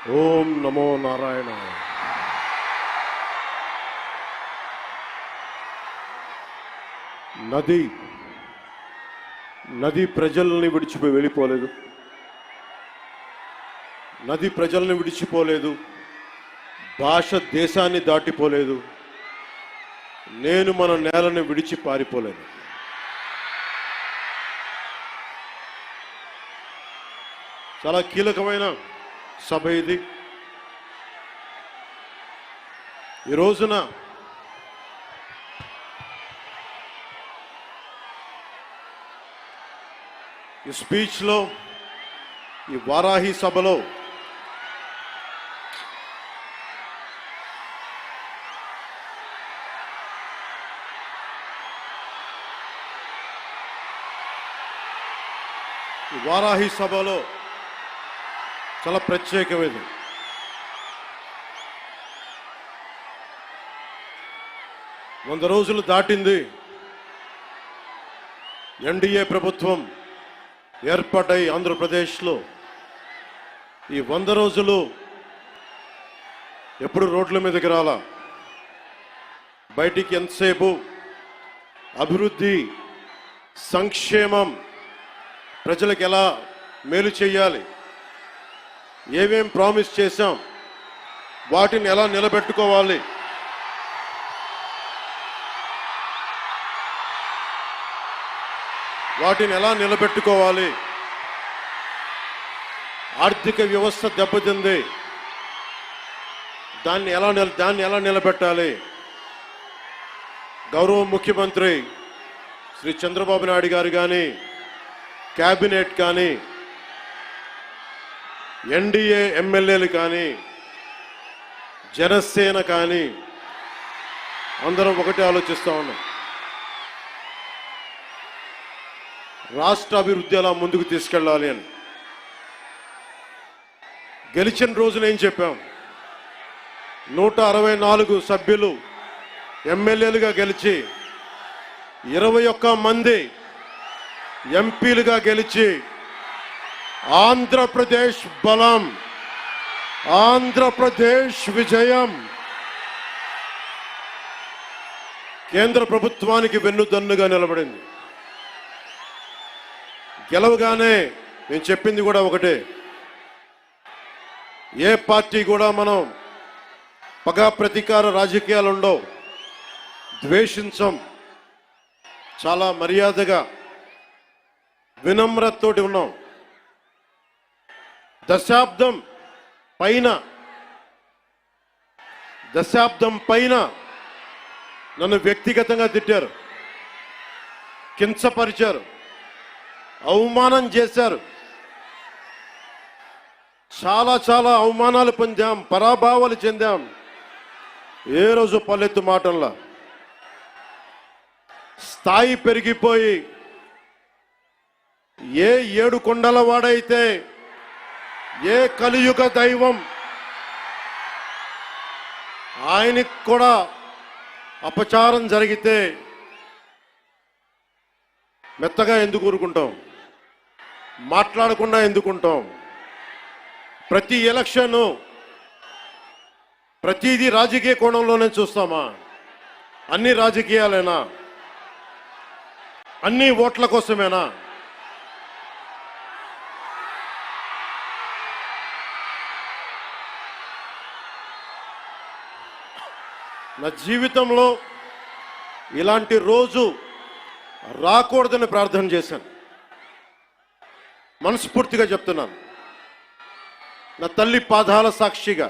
ఓం నమో నారాయణ. నది ప్రజల్ని విడిచిపోయి వెళ్ళిపోలేదు. నది ప్రజల్ని విడిచిపోలేదు. భాష దేశాన్ని దాటిపోలేదు. నేను మన నేలను విడిచి పారిపోలేదు. చాలా కీలకమైన సభ ఇది. ఈ రోజున ఈ స్పీచ్లో, ఈ వారాహి సభలో చాలా ప్రత్యేకమైనది. 100 రోజులు దాటింది. ఎన్డీఏ ప్రభుత్వం ఏర్పాటై ఆంధ్రప్రదేశ్లో ఈ 100 రోజులు ఎప్పుడు రోడ్ల మీదకి రాలా. బయటికి ఎంతసేపు అభివృద్ధి, సంక్షేమం, ప్రజలకు ఎలా మేలు చేయాలి, ఏమేం ప్రామిస్ చేశాం, వాటిని ఎలా నిలబెట్టుకోవాలి, ఆర్థిక వ్యవస్థ దెబ్బతింది, దాన్ని ఎలా నిలబెట్టాలి. గౌరవ ముఖ్యమంత్రి శ్రీ చంద్రబాబు నాయుడు గారు కానీ, క్యాబినెట్ కానీ, ఎన్డీఏ ఎమ్మెల్యేలు కానీ, జనసేన కానీ అందరం ఒకటే ఆలోచిస్తూ ఉన్నాం. రాష్ట్ర అభివృద్ధి ఎలా ముందుకు తీసుకెళ్ళాలి అని. గెలిచిన రోజున ఏం చెప్పాం? 164 సభ్యులు ఎమ్మెల్యేలుగా గెలిచి, 21 మంది ఎంపీలుగా గెలిచి, ఆంధ్రప్రదేశ్ బలం, ఆంధ్రప్రదేశ్ విజయం, కేంద్ర ప్రభుత్వానికి వెన్నుదన్నుగా నిలబడింది. గెలవగానే నేను చెప్పింది కూడా ఒకటే, ఏ పార్టీ కూడా మనం పగా ప్రతీకార రాజకీయాలు ఉండవు, ద్వేషించం, చాలా మర్యాదగా వినమ్రతతోటి ఉన్నాం. దశాబ్దం పైన నన్ను వ్యక్తిగతంగా తిట్టారు, కించపరిచారు, అవమానం చేశారు. చాలా అవమానాలు పొందాం, పరాభావాలు చెందాం. ఏ రోజు పల్లెత్తు మాటల్లా స్థాయి పెరిగిపోయి, ఏ 7 కొండల వాడైతే, ఏ కలియుగ దైవం ఆయనకి కూడా అపచారం జరిగితే మెత్తగా ఎందుకు ఊరుకుంటాం? మాట్లాడకుండా ఎందుకుంటాం? ప్రతి ఎలక్షను, ప్రతిదీ రాజకీయ కోణంలోనే చూస్తామా? అన్ని రాజకీయాలేనా? అన్ని ఓట్ల కోసమేనా? నా జీవితంలో ఇలాంటి రోజు రాకూడదని ప్రార్థన చేశాను. మనస్ఫూర్తిగా చెప్తున్నాను. నా తల్లి పాదాల సాక్షిగా,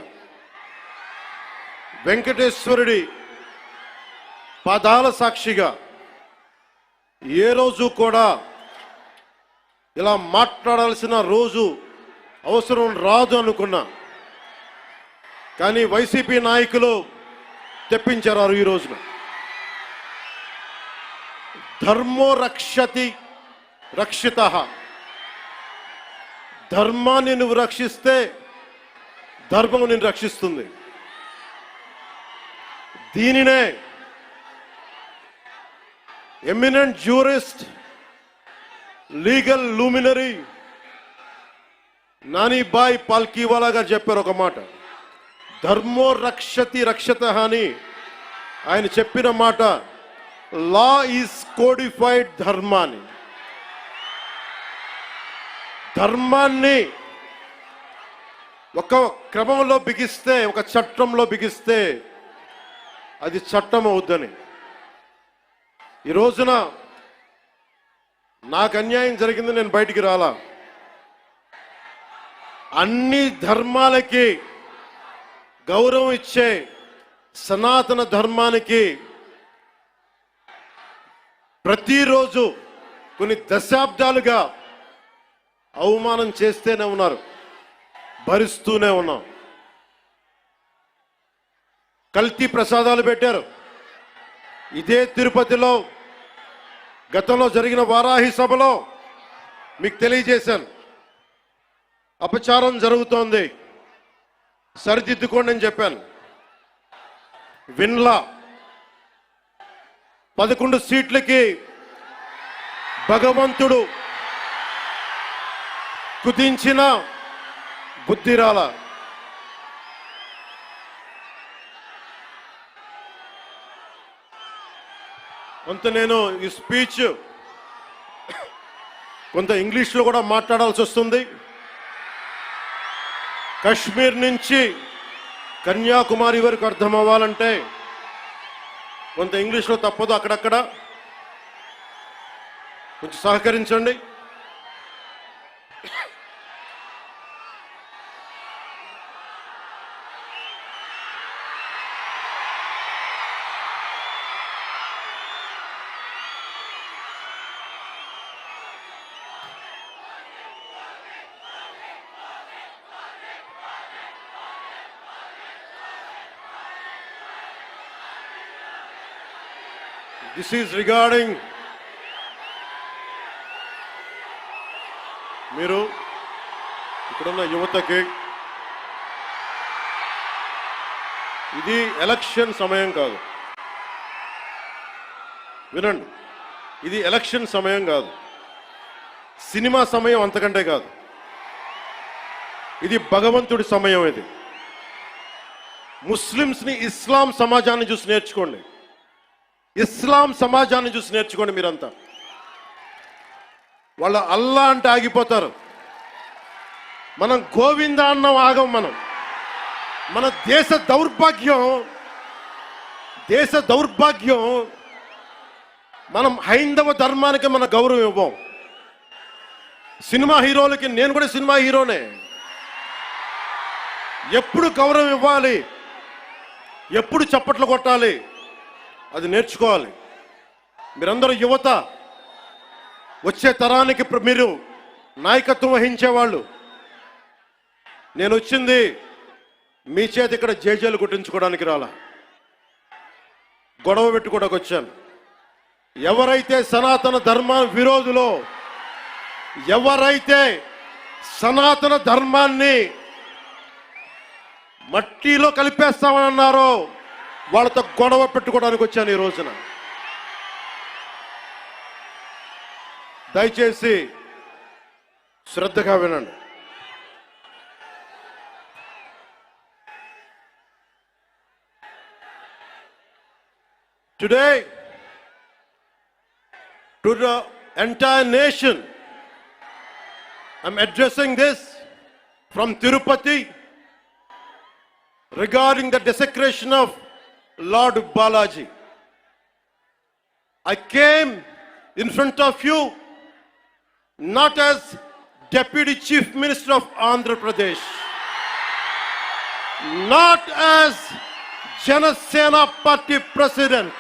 వెంకటేశ్వరుడి పాదాల సాక్షిగా ఏ రోజు కూడా ఇలా మాట్లాడాల్సిన రోజు, అవసరం రాదు అనుకున్నా. కానీ వైసీపీ నాయకులు తెప్పించారు ఈ రోజున. ధర్మో రక్షతి రక్షితః. ధర్మాన్ని నువ్వు రక్షిస్తే ధర్మం నిన్ను రక్షిస్తుంది. దీనినే eminent jurist, legal luminary Nanabhoy Palkhivala గారు చెప్పారు ఒక మాట, ధర్మో రక్షతి రక్షత అని ఆయన చెప్పిన మాట. లా ఈజ్ కోడిఫైడ్ ధర్మాన్ని, ధర్మాన్ని ఒక క్రమంలో బిగిస్తే, ఒక చట్టంలో బిగిస్తే అది చట్టం అవుద్దని. ఈ రోజున నాకు అన్యాయం జరిగింది, నేను బయటికి రాలా. అన్ని ధర్మాలకి గౌరవం ఇచ్చే సనాతన ధర్మానికి ప్రతిరోజు కొన్ని దశాబ్దాలుగా అవమానం చేస్తూనే ఉన్నారు, భరిస్తూనే ఉన్నాం. కల్తీ ప్రసాదాలు పెట్టారు. ఇదే తిరుపతిలో గతంలో జరిగిన వారాహి సభలో మీకు తెలియజేశాను, అపచారం జరుగుతోంది, సరిదిద్దుకోండి అని చెప్పాను. విన్లా 11 సీట్లకి భగవంతుడు కుదించిన బుద్ధిరాల. కొంత నేను ఈ స్పీచ్ కొంత ఇంగ్లీష్లో కూడా మాట్లాడాల్సి వస్తుంది. కశ్మీర్ నుంచి కన్యాకుమారి వరకు అర్థం అవ్వాలంటే కొంత ఇంగ్లీష్లో తప్పదు, అక్కడక్కడ కొంచెం సహకరించండి. This is regarding మీరు ఇక్కడున్న యువతకి, ఇది ఎలక్షన్ సమయం కాదు, వినండి, ఇది ఎలక్షన్ సమయం కాదు, సినిమా సమయం అంతకంటే కాదు, ఇది భగవంతుడి సమయం. ఇది ముస్లిమ్స్ని, ఇస్లాం సమాజాన్ని చూసి నేర్చుకోండి, ఇస్లాం సమాజాన్ని చూసి నేర్చుకోండి. మీరంతా వాళ్ళ అల్లా అంటే ఆగిపోతారు, మనం గోవింద అన్నం ఆగం. మన దేశ దౌర్భాగ్యం, మనం హైందవ ధర్మానికి మన గౌరవం ఇవ్వం. సినిమా హీరోలకి, నేను కూడా సినిమా హీరోనే, ఎప్పుడు గౌరవం ఇవ్వాలి, ఎప్పుడు చప్పట్లు కొట్టాలి, అది నేర్చుకోవాలి. మీరందరూ యువత, వచ్చే తరానికి మీరు నాయకత్వం వహించేవాళ్ళు. నేను వచ్చింది మీ చేతి ఇక్కడ జేజేలు కొట్టించుకోవడానికి రాలా, గొడవ పెట్టుకోవడానికి వచ్చాను. ఎవరైతే సనాతన ధర్మ విరోధులో, ఎవరైతే సనాతన ధర్మాన్ని మట్టిలో కలిపేస్తామని అన్నారో వాళ్ళతో గొడవ పెట్టుకోవడానికి వచ్చాను ఈ రోజున. దయచేసి శ్రద్ధగా వినండి. Today, to the entire nation, I'm addressing this from Tirupati regarding the desecration of Lord Balaji. I came in front of you not as Deputy Chief Minister of Andhra Pradesh, not as Janasena Party President,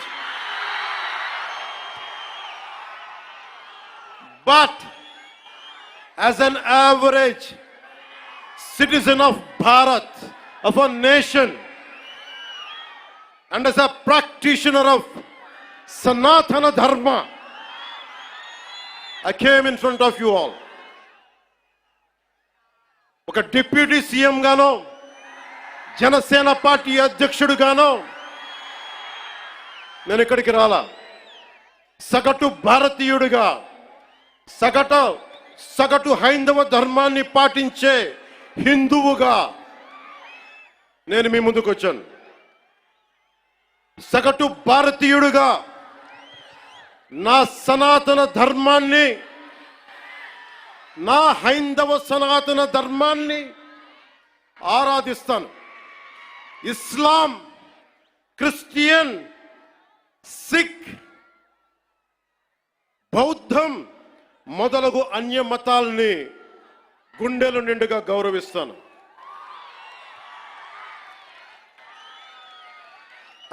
but as an average citizen of Bharat, of a nation, and as a practitioner of Sanatana Dharma. I came in front of you all. ఒక deputy CM గానో, Janasena party అధ్యక్షుడుగానో నేను ఇక్కడికి రాలా. సగటు భారతీయుడిగా, సగటు సగటు హైందవ ధర్మాన్ని పాటించే హిందువుగా నేను మీ ముందుకు వచ్చాను. సగటు భారతీయుడిగా నా సనాతన ధర్మాన్ని, నా హైందవ సనాతన ధర్మాన్ని ఆరాధిస్తాను. ఇస్లాం, క్రిస్టియన్, సిక్, బౌద్ధం మొదలగు అన్య మతాల్ని గుండెలు నిండుగా గౌరవిస్తాను.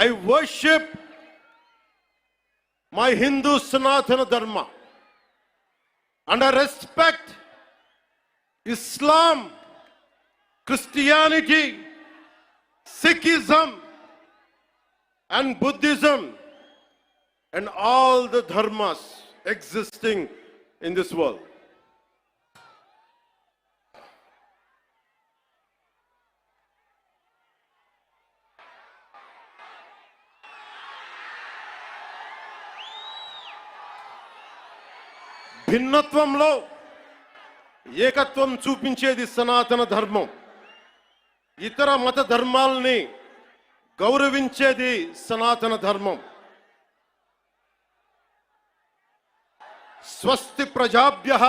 I worship my Hindu Sanatana Dharma and I respect Islam, Christianity, Sikhism and Buddhism and all the dharmas existing in this world. భిన్నత్వంలో ఏకత్వం చూపించేది సనాతన ధర్మం. ఇతర మత ధర్మాల్ని గౌరవించేది సనాతన ధర్మం. స్వస్తి ప్రజాభ్యః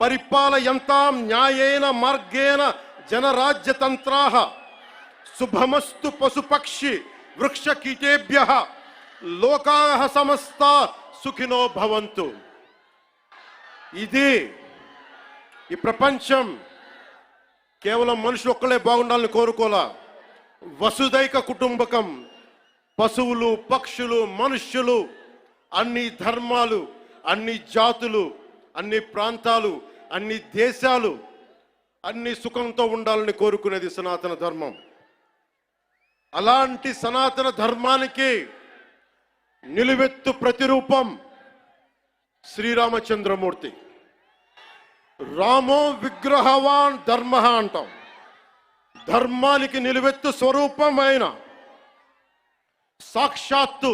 పరిపాలయంతాం న్యాయేన మార్గేణ జనరాజ్యతంత్రాః శుభమస్తు పశుపక్షి వృక్షకీటేభ్యః లోకాః సమస్తా సుఖినో భవంతు. ఇది ఈ ప్రపంచం కేవలం మనుషులు ఒక్కలే బాగుండాలని కోరుకోలా. వసుదైక కుటుంబకం, పశువులు, పక్షులు, మనుష్యులు, అన్ని ధర్మాలు, అన్ని జాతులు, అన్ని ప్రాంతాలు, అన్ని దేశాలు అన్ని సుఖంతో ఉండాలని కోరుకునేది సనాతన ధర్మం. అలాంటి సనాతన ధర్మానికి నిలువెత్తు ప్రతిరూపం శ్రీరామచంద్రమూర్తి. రామో విగ్రహవాన్ ధర్మ అంటాం. ధర్మానికి నిలువెత్తు స్వరూపమైన సాక్షాత్తు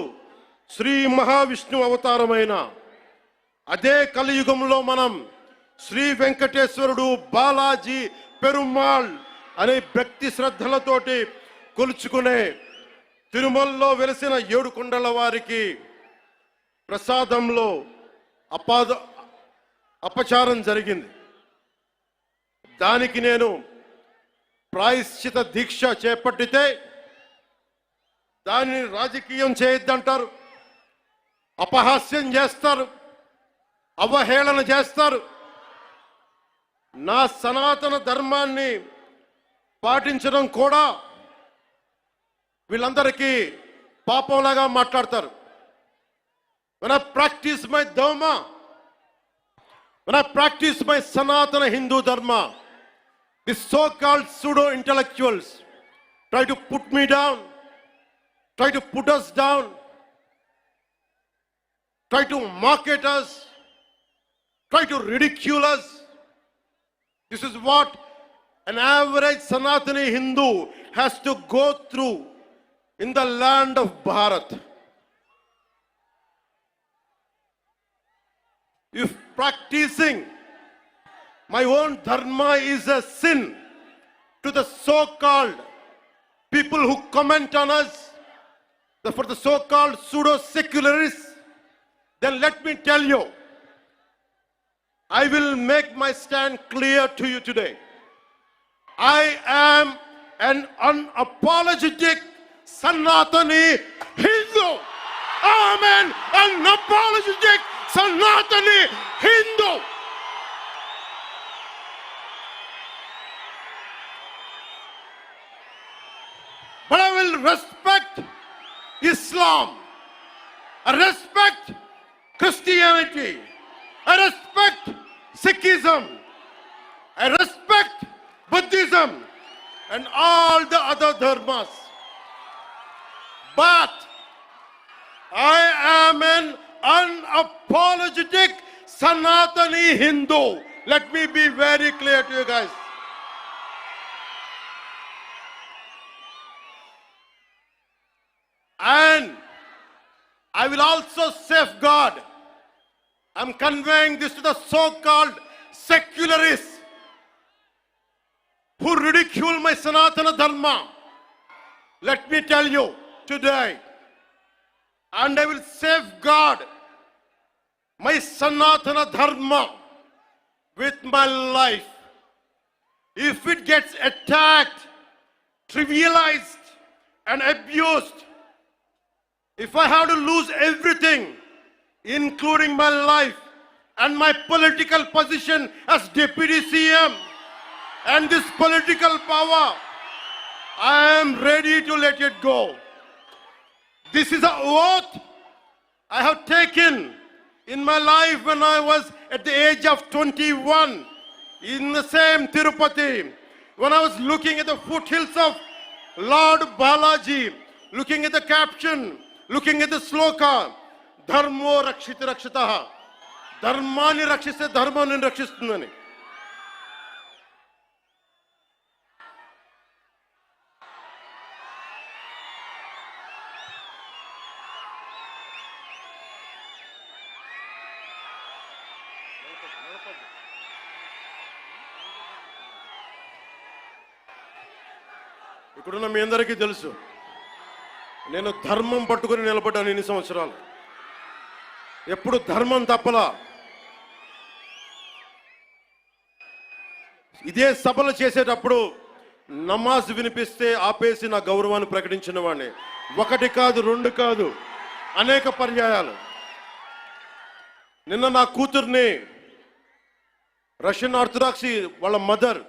శ్రీ మహావిష్ణు అవతారమైన అదే కలియుగంలో మనం శ్రీ వెంకటేశ్వరుడు, బాలాజీ, పెరుమాళ్ అనే భక్తి శ్రద్ధలతోటి కొలుచుకునే తిరుమలలో వెలిసిన 7 కొండల వారికి ప్రసాదంలో అపచారం జరిగింది. దానికి నేను ప్రాయశ్చిత దీక్ష చేపట్టితే దానిని రాజకీయం చేయొద్దంటారు, అపహాస్యం చేస్తారు, అవహేళన చేస్తారు. నా సనాతన ధర్మాన్ని పాటించడం కూడా వీళ్ళందరికీ పాపంలాగా మాట్లాడతారు. When I practice my dharma, when I practice my Sanatana Hindu Dharma, the so-called pseudo-intellectuals try to put me down, try to put us down, try to mock at us, try to ridicule us. This is what an average Sanatani Hindu has to go through in the land of Bharat. If practicing my own dharma is a sin to the so-called people who comment on us, for the so-called pseudo-secularists, then let me tell you, I will make my stand clear to you today. I am an unapologetic Sanatani Hindu. I am an unapologetic Sanatani Hindu. But I will respect Islam. I respect Christianity. I respect Sikhism. I respect Buddhism and all the other dharmas. But I am an unapologetic Sanatani Hindu. Let me be very clear to you guys. And I will also safeguard, I'm conveying this to the so-called secularists who ridicule my Sanatana Dharma. Let me tell you today, and I will safeguard my Sanatana Dharma with my life. If it gets attacked, trivialized, and abused, if I have to lose everything, including my life and my political position as Deputy CM and this political power, I am ready to let it go. This is an oath I have taken in my life when I was at the age of 21 in the same Tirupati, when I was looking at the foothills of Lord Balaji, looking at the caption, looking at the sloka, Dharmo Rakshita Rakshitaha, Dharmani Rakshiste Dharmani Rakshistundani. ఇక్కడున్న మీ అందరికీ తెలుసు, నేను ధర్మం పట్టుకుని నిలబడ్డాను ఇన్ని సంవత్సరాలు. ఎప్పుడు ధర్మం తప్పలా. ఇదే సభలు చేసేటప్పుడు నమాజ్ వినిపిస్తే ఆపేసి నా గౌరవాన్ని ప్రకటించిన వాడిని. ఒకటి కాదు, రెండు కాదు, అనేక పర్యాయాలు. నిన్న నా కూతుర్ని రష్యన్ ఆర్థడాక్సీ, వాళ్ళ మదర్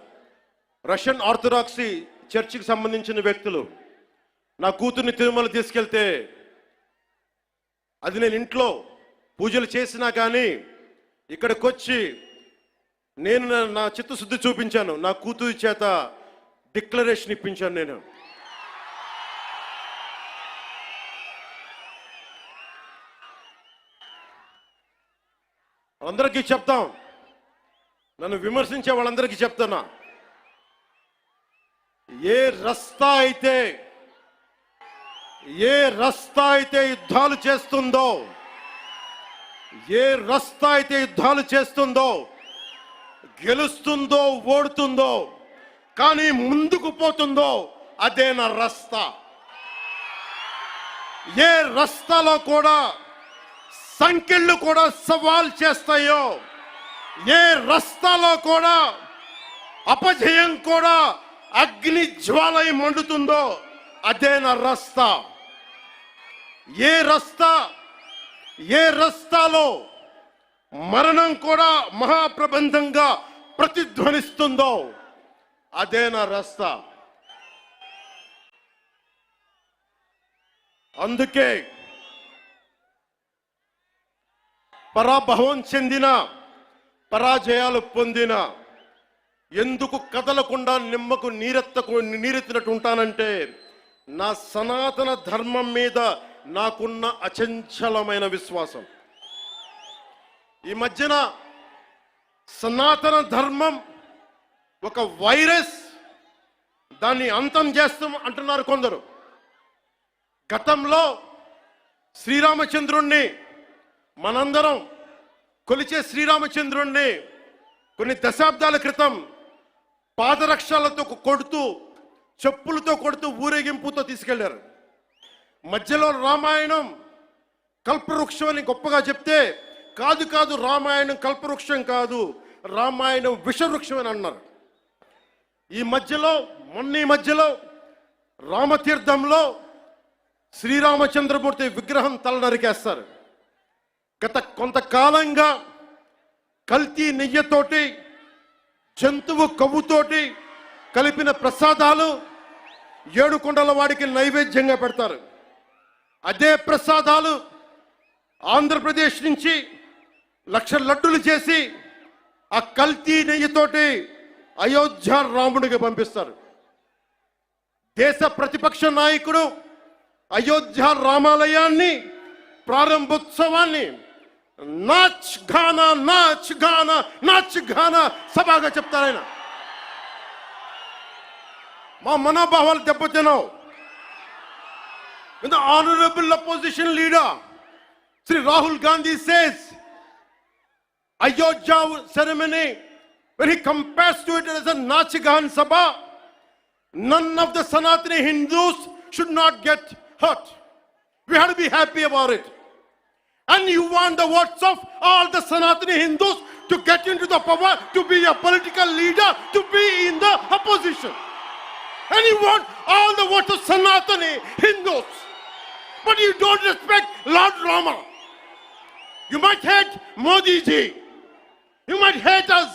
రష్యన్ ఆర్థడాక్సీ చర్చికి సంబంధించిన వ్యక్తులు నా కూతుర్ని తిరుమల తీసుకెళ్తే, అది నేను ఇంట్లో పూజలు చేసినా కానీ ఇక్కడికి వచ్చి నేను నా చిత్తశుద్ధి చూపించాను. నా కూతురి చేత డిక్లరేషన్ ఇప్పించాను. నేను అందరికీ చెప్తాం, నన్ను విమర్శించే వాళ్ళందరికీ చెప్తున్నా, ఏ రస్తా అయితే యుద్ధాలు చేస్తుందో, ఏ రస్తా అయితే యుద్ధాలు చేస్తుందో, గెలుస్తుందో ఓడుతుందో, కానీ ముందుకు పోతుందో అదే నా రస్తా. ఏ రస్తాలో కూడా సంకెళ్ళు కూడా సవాల్ చేస్తాయో, ఏ రస్తాలో కూడా అపజయం కూడా అగ్ని జ్వాలై మండుతుందో అదే నా రస్తా. ఏ రస్తాలో మరణం కూడా మహాప్రబంధంగా ప్రతిధ్వనిస్తుందో అదే నా రస్తా. అందుకే పరాభవం చెందిన, పరాజయాలు పొందిన ఎందుకు కదలకుండా నిమ్మకు నీరెత్తినట్టు ఉంటానంటే, నా సనాతన ధర్మం మీద నాకున్న అచంచలమైన విశ్వాసం. ఈ మధ్యన సనాతన ధర్మం ఒక వైరస్, దాన్ని అంతం చేస్తాం అంటున్నారు కొందరు. గతంలో శ్రీరామచంద్రుణ్ణి, మనందరం కొలిచే శ్రీరామచంద్రుణ్ణి కొన్ని దశాబ్దాల క్రితం పాదరక్షలతో కొడుతూ, చెప్పులతో కొడుతూ, ఊరేగింపుతో తీసుకెళ్లారు. మధ్యలో రామాయణం కల్పవృక్షం అని గొప్పగా చెప్తే, కాదు రామాయణం కల్పవృక్షం కాదు, రామాయణం విషవృక్షం అని అన్నారు. ఈ మధ్యలో రామతీర్థంలో శ్రీరామచంద్రమూర్తి విగ్రహం తల నరికేస్తారు. గత కొంతకాలంగా కల్తీ నెయ్యతోటి, జంతువు కొవ్వుతోటి కలిపిన ప్రసాదాలు ఏడుకొండల వాడికి నైవేద్యంగా పెడతారు. అదే ప్రసాదాలు ఆంధ్రప్రదేశ్ నుంచి 1,00,000 లడ్డులు చేసి ఆ కల్తీ నెయ్యితోటి అయోధ్య రాముడికి పంపిస్తారు. దేశ ప్రతిపక్ష నాయకుడు అయోధ్య రామాలయాన్ని ప్రారంభోత్సవాన్ని నాచ్ గానా సభగా చెప్తారాయన. మా మనోభావాలు దెబ్బతిన్నావు. The honorable opposition leader Sri Rahul Gandhi says Ayodhya ceremony, when he compares to it as a Nachigahan Sabha, none of the Sanatani Hindus should not get hurt. We have to be happy about it. And you want the votes of all the Sanatani Hindus to get into the power, to be a political leader, to be in the opposition. And you want all the votes of Sanatani Hindus. But you don't respect Lord Rama. You might hate Modi ji. You might hate us.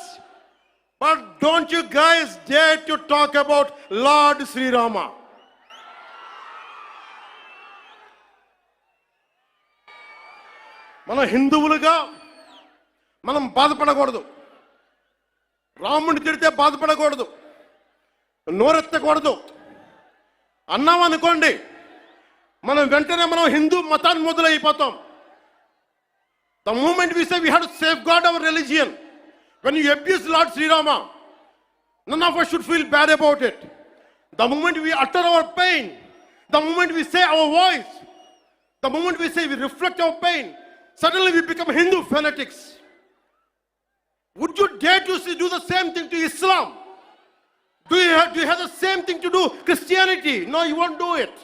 But don't you guys dare to talk about Lord Sri Rama. మన హిందువులుగా మనం బాధపడకూడదు. రాముడిని తిడితే బాధపడకూడదు, నోరెత్తకూడదు. అన్నాం అనుకోండి, మనం వెంటనే మనం హిందూ మతాన్ని మొదలైపోతాం. The moment we say we have to safeguard our religion, when you abuse Lord Sri Rama, none of us should feel bad about it. The moment we utter our pain, the moment we say our voice, the moment we say we reflect our pain, suddenly we become Hindu fanatics. Would you dare to do the same thing to Islam? Do you have the same thing to do Christianity? No, you won't do it.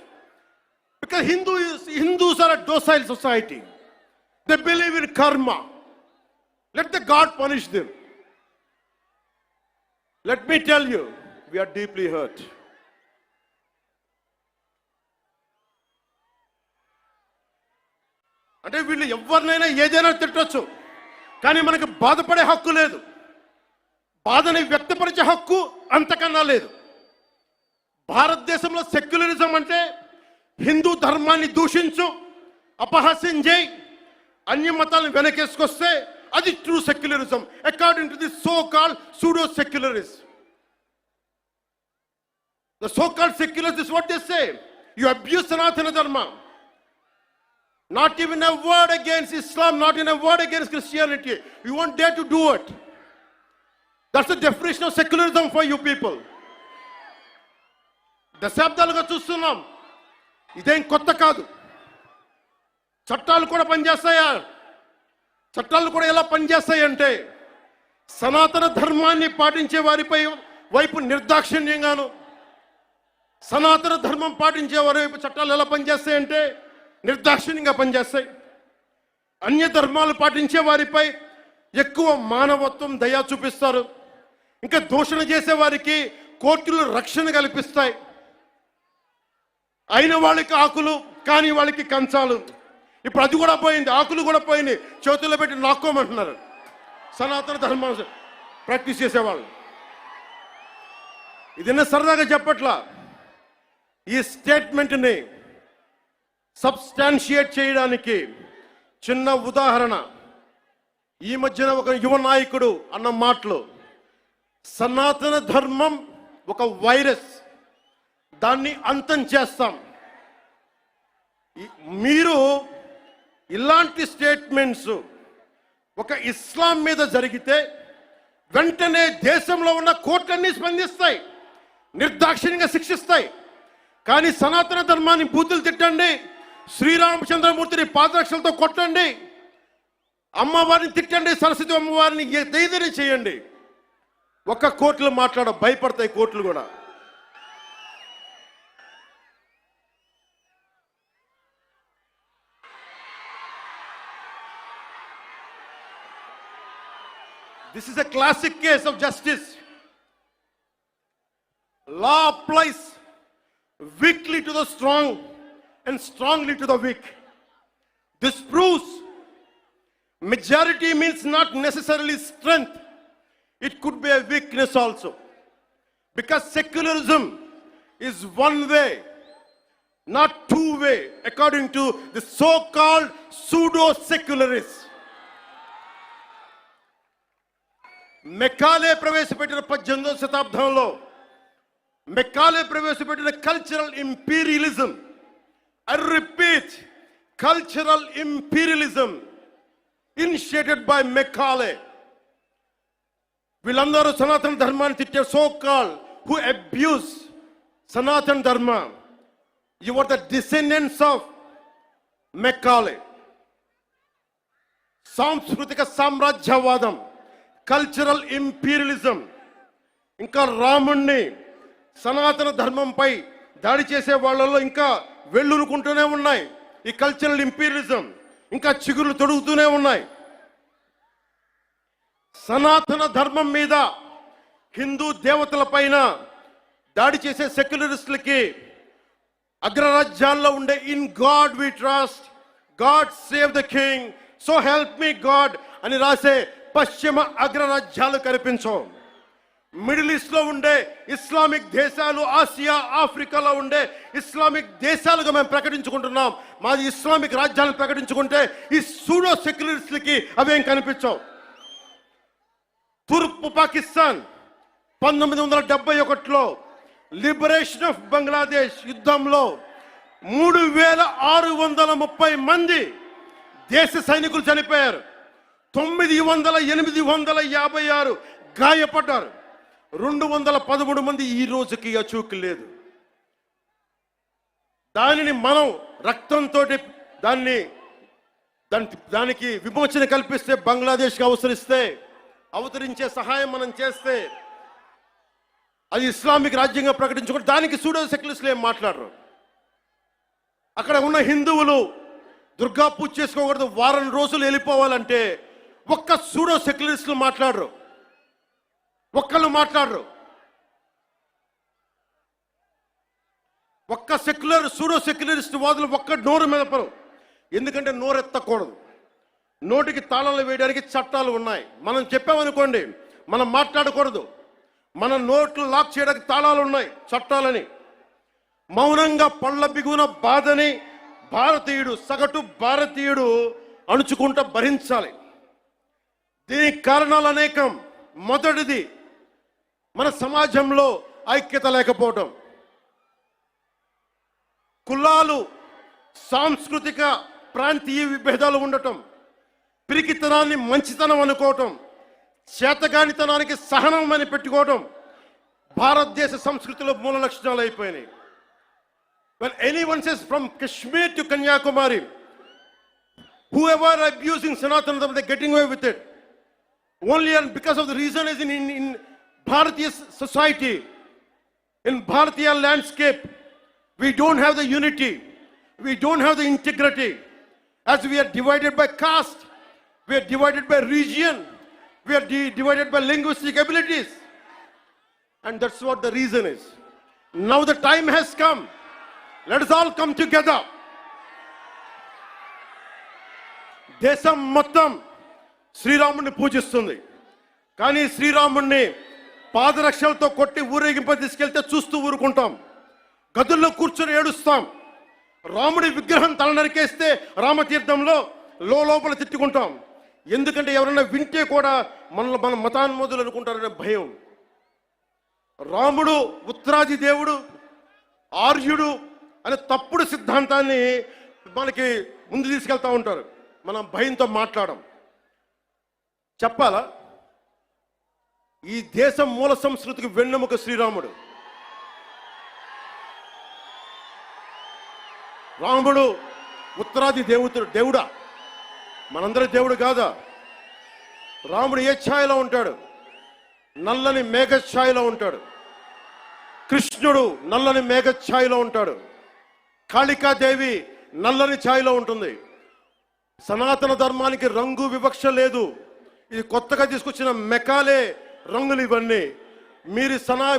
Because Hindus are a docile society. They believe in karma. Let the God punish them. Let me tell you, we are deeply hurt. అంటే వీళ్ళు ఎవరినైనా ఏదైనా తిట్టొచ్చు, కానీ మనకు బాధపడే హక్కు లేదు. బాధని వ్యక్తపరిచే హక్కు అంతకన్నా లేదు. భారతదేశంలో సెక్యులరిజం అంటే హిందూ ధర్మాన్ని దూషించు, అపహాస్యం చేయి, అన్య మతాలను వెనకేసుకొస్తే అది true secularism according to the so called pseudo secularist. The so called secularists, this is what they say. You abuse Sanatana Dharma. Not even a word against Islam, not even a word against Christianity. You won't dare to do it. That's the definition of secularism for you people. దశాబ్దాలుగా చూస్తున్నాం, ఇదేం కొత్త కాదు. చట్టాలు కూడా పనిచేస్తాయా? చట్టాలు కూడా ఎలా పనిచేస్తాయంటే సనాతన ధర్మాన్ని పాటించే వారిపై వైపు నిర్దాక్షిణ్యంగాను, సనాతన ధర్మం పాటించే వారి వైపు చట్టాలు ఎలా పనిచేస్తాయంటే నిర్దాక్షిణ్యంగా పనిచేస్తాయి. అన్య ధర్మాలు పాటించే వారిపై ఎక్కువ మానవత్వం, దయ చూపిస్తారు. ఇంకా దూషణ చేసే వారికి కోర్టులు రక్షణ కల్పిస్తాయి. అయిన వాళ్ళకి ఆకులు, కాని వాళ్ళకి కంచాలు. ఇప్పుడు అది కూడా పోయింది, ఆకులు కూడా పోయింది, చేతుల్లో పెట్టి నాక్కోమంటున్నారు సనాతన ధర్మం ప్రాక్టీస్ చేసేవాళ్ళు. ఇదన్నా సరదాగా చెప్పట్లా. ఈ స్టేట్మెంట్ని సబ్స్టాన్షియేట్ చేయడానికి చిన్న ఉదాహరణ. ఈ మధ్యన ఒక యువ నాయకుడు అన్న మాటలు, సనాతన ధర్మం ఒక వైరస్, దాన్ని అంతం చేస్తాం. మీరు ఇలాంటి స్టేట్మెంట్స్ ఒక ఇస్లాం మీద జరిగితే వెంటనే దేశంలో ఉన్న కోర్టులన్నీ స్పందిస్తాయి, నిర్దాక్షిణ్యంగా శిక్షిస్తాయి. కానీ సనాతన ధర్మాన్ని బూతులు తిట్టండి, శ్రీరామచంద్రమూర్తిని పాదరక్షలతో కొట్టండి, అమ్మవారిని తిట్టండి, సరస్వతి అమ్మవారిని ఏదైనా చేయండి, ఒక్క కోర్టులు భయపడతాయి కోర్టులు కూడా. This is a classic case of justice. Law applies weakly to the strong and strongly to the weak. This proves majority means not necessarily strength. It could be a weakness also. Because secularism is one way, not two way, according to the so-called pseudo-secularists. Macaulay ప్రవేశపెట్టిన 18వ శతాబ్దంలో Macaulay ప్రవేశపెట్టిన cultural imperialism, I repeat, cultural imperialism initiated by Macaulay. వీళ్ళందరూ సనాతన ధర్మాన్ని తిట్టే so call who abuse Sanatana Dharma, you are the descendants of Macaulay. సాంస్కృతిక సామ్రాజ్యవాదం, cultural imperialism, ఇంకా రాముణ్ణి సనాతన ధర్మంపై దాడి చేసే వాళ్ళలో ఇంకా వెళ్ళునుకుంటూనే ఉన్నాయి. ఈ కల్చరల్ ఇంపీరియలిజం ఇంకా చిగురులు తొడుగుతూనే ఉన్నాయి. సనాతన ధర్మం మీద, హిందూ దేవతల పైన దాడి చేసే సెక్యులరిస్టులకి అగ్రరాజ్యాల్లో ఉండే in God we trust, God save the king, so help me God అని రాసే పశ్చిమ అగ్రరాజ్యాలు కనిపించవు. మిడిల్ ఈస్ట్లో ఉండే ఇస్లామిక్ దేశాలు, ఆసియా ఆఫ్రికాలో ఉండే ఇస్లామిక్ దేశాలుగా మేము ప్రకటించుకుంటున్నాం. మాది ఇస్లామిక్ రాజ్యాలను ప్రకటించుకుంటే ఈ సూడో సెక్యులరిస్టులకి అవేం కనిపించవు. తూర్పు పాకిస్తాన్ 1971లో లిబరేషన్ ఆఫ్ బంగ్లాదేశ్ యుద్ధంలో 3630 మంది దేశ సైనికులు చనిపోయారు. 856 గాయపడ్డారు. 213 మంది ఈ రోజుకి అచూకు లేదు. దానిని మనం రక్తంతో దానికి విమోచన కల్పిస్తే, బంగ్లాదేశ్కి అవతరించే సహాయం మనం చేస్తే అది ఇస్లామిక్ రాజ్యంగా ప్రకటించుకుంటే దానికి సూడో సెక్యులరిస్టులు ఏం మాట్లాడరు. అక్కడ ఉన్న హిందువులు దుర్గా పూజ చేసుకోకూడదు, వారం రోజులు వెళ్ళిపోవాలంటే ఒక్క సూడో సెక్యులరిస్టులు మాట్లాడరు. ఒక్కళ్ళు మాట్లాడరు. ఒక్క సూడో సెక్యులరిస్ట్ వాదులు ఒక్క నోరు మెదపరు. ఎందుకంటే నోరెత్తకూడదు. నోటికి తాళాలు వేయడానికి చట్టాలు ఉన్నాయి. మనం చెప్పామనుకోండి, మనం మాట్లాడకూడదు. మన నోట్లు లాక్ చేయడానికి తాళాలు ఉన్నాయి, చట్టాలని. మౌనంగా పళ్ళ బిగున బాధని సగటు భారతీయుడు అణుచుకుంటూ భరించాలి. దీనికి కారణాలు అనేకం. మొదటిది, మన సమాజంలో ఐక్యత లేకపోవటం. కులాలు, సాంస్కృతిక ప్రాంతీయ విభేదాలు ఉండటం, పిరికితనాన్ని మంచితనం అనుకోవటం, చేతగానితనానికి సహనం అని పెట్టుకోవటం భారతదేశ సంస్కృతిలో మూల లక్షణాలు అయిపోయినాయి. When anyone says from Kashmir to Kanyakumari, whoever are abusing Sanatana Dharma, they're getting away with it. Only and because of the reason is in Bharatiya society, in Bharatiya landscape, we don't have the unity, we don't have the integrity. As we are divided by caste, we are divided by region, we are divided by linguistic abilities. And that's what the reason is. Now the time has come. Let us all come together. దేశం మొత్తం శ్రీరాముడిని పూజిస్తుంది. కానీ శ్రీరాముడిని పాదరక్షలతో కొట్టి ఊరేగింప తీసుకెళ్తే చూస్తూ ఊరుకుంటాం. గదుల్లో కూర్చొని ఏడుస్తాం. రాముడి విగ్రహం తల నరికేస్తే రామతీర్థంలో లోపల తిట్టుకుంటాం. ఎందుకంటే ఎవరైనా వింటే కూడా మన మతాన్మోదులు అనుకుంటారనే భయం. రాముడు ఉత్తరాది దేవుడు, ఆర్యుడు అనే తప్పుడు సిద్ధాంతాన్ని మనకి ముందు తీసుకెళ్తా ఉంటారు. మనం భయంతో మాట్లాడం. చెప్పాలా, ఈ దేశం మూల సంస్కృతికి వెన్నెముక శ్రీరాముడు. రాముడు ఉత్తరాది దేవుడా? మనందరి దేవుడు కాదా? రాముడు ఏ ఛాయలో ఉంటాడు? నల్లని మేఘ ఛాయలో ఉంటాడు. కృష్ణుడు నల్లని మేఘ ఛాయలో ఉంటాడు. కాళికాదేవి నల్లని ఛాయలో ఉంటుంది. సనాతన ధర్మానికి రంగు వివక్ష లేదు. ఇది కొత్తగా తీసుకొచ్చిన మెకాలే రంగులు ఇవన్నీ.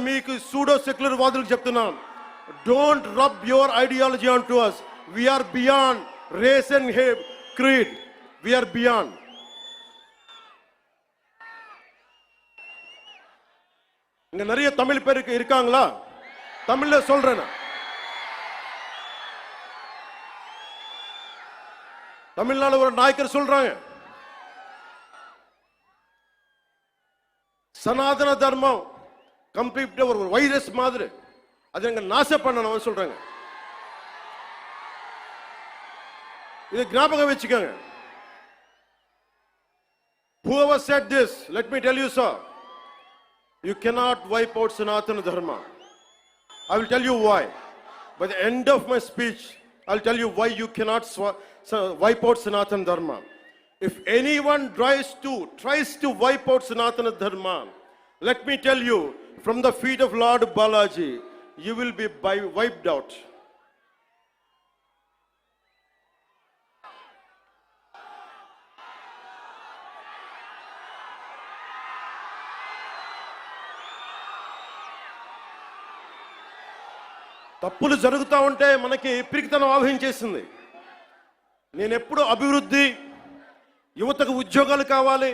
మీకు సూడో సెక్యులర్ వాదులకు చెప్తున్నాం, don't rub your ideology on to us. We are beyond race and creed. We are beyond. இங்க நிறைய தமிழ் பேர் இருக்காங்களா? தமிழ்ல சொல்றேன். தமிழ்நாடு ஒரு நாயக்கர் சொல்றாங்க, சனாதன தர்மம் கம்ப்ளீட் ஒரு வைரஸ் மாதிரி, அதை எங்க நாச பண்ணணும் சொல்றாங்க. இது ஞாபகம் வச்சுக்கோங்க. Whoever said this, let me tell you, sir, you cannot wipe out Sanatana Dharma. I will tell you why. By the end of my speech, I'll tell you why you cannot wipe out Sanatana Dharma. If anyone tries to wipe out Sanatana Dharma, let me tell you, from the feet of Lord Balaji, you will be wiped out. తప్పులు జరుగుతూ ఉంటే మనకి పిరికితనం ఆవహించేసింది. నేను ఎప్పుడు అభివృద్ధి, యువతకు ఉద్యోగాలు కావాలి,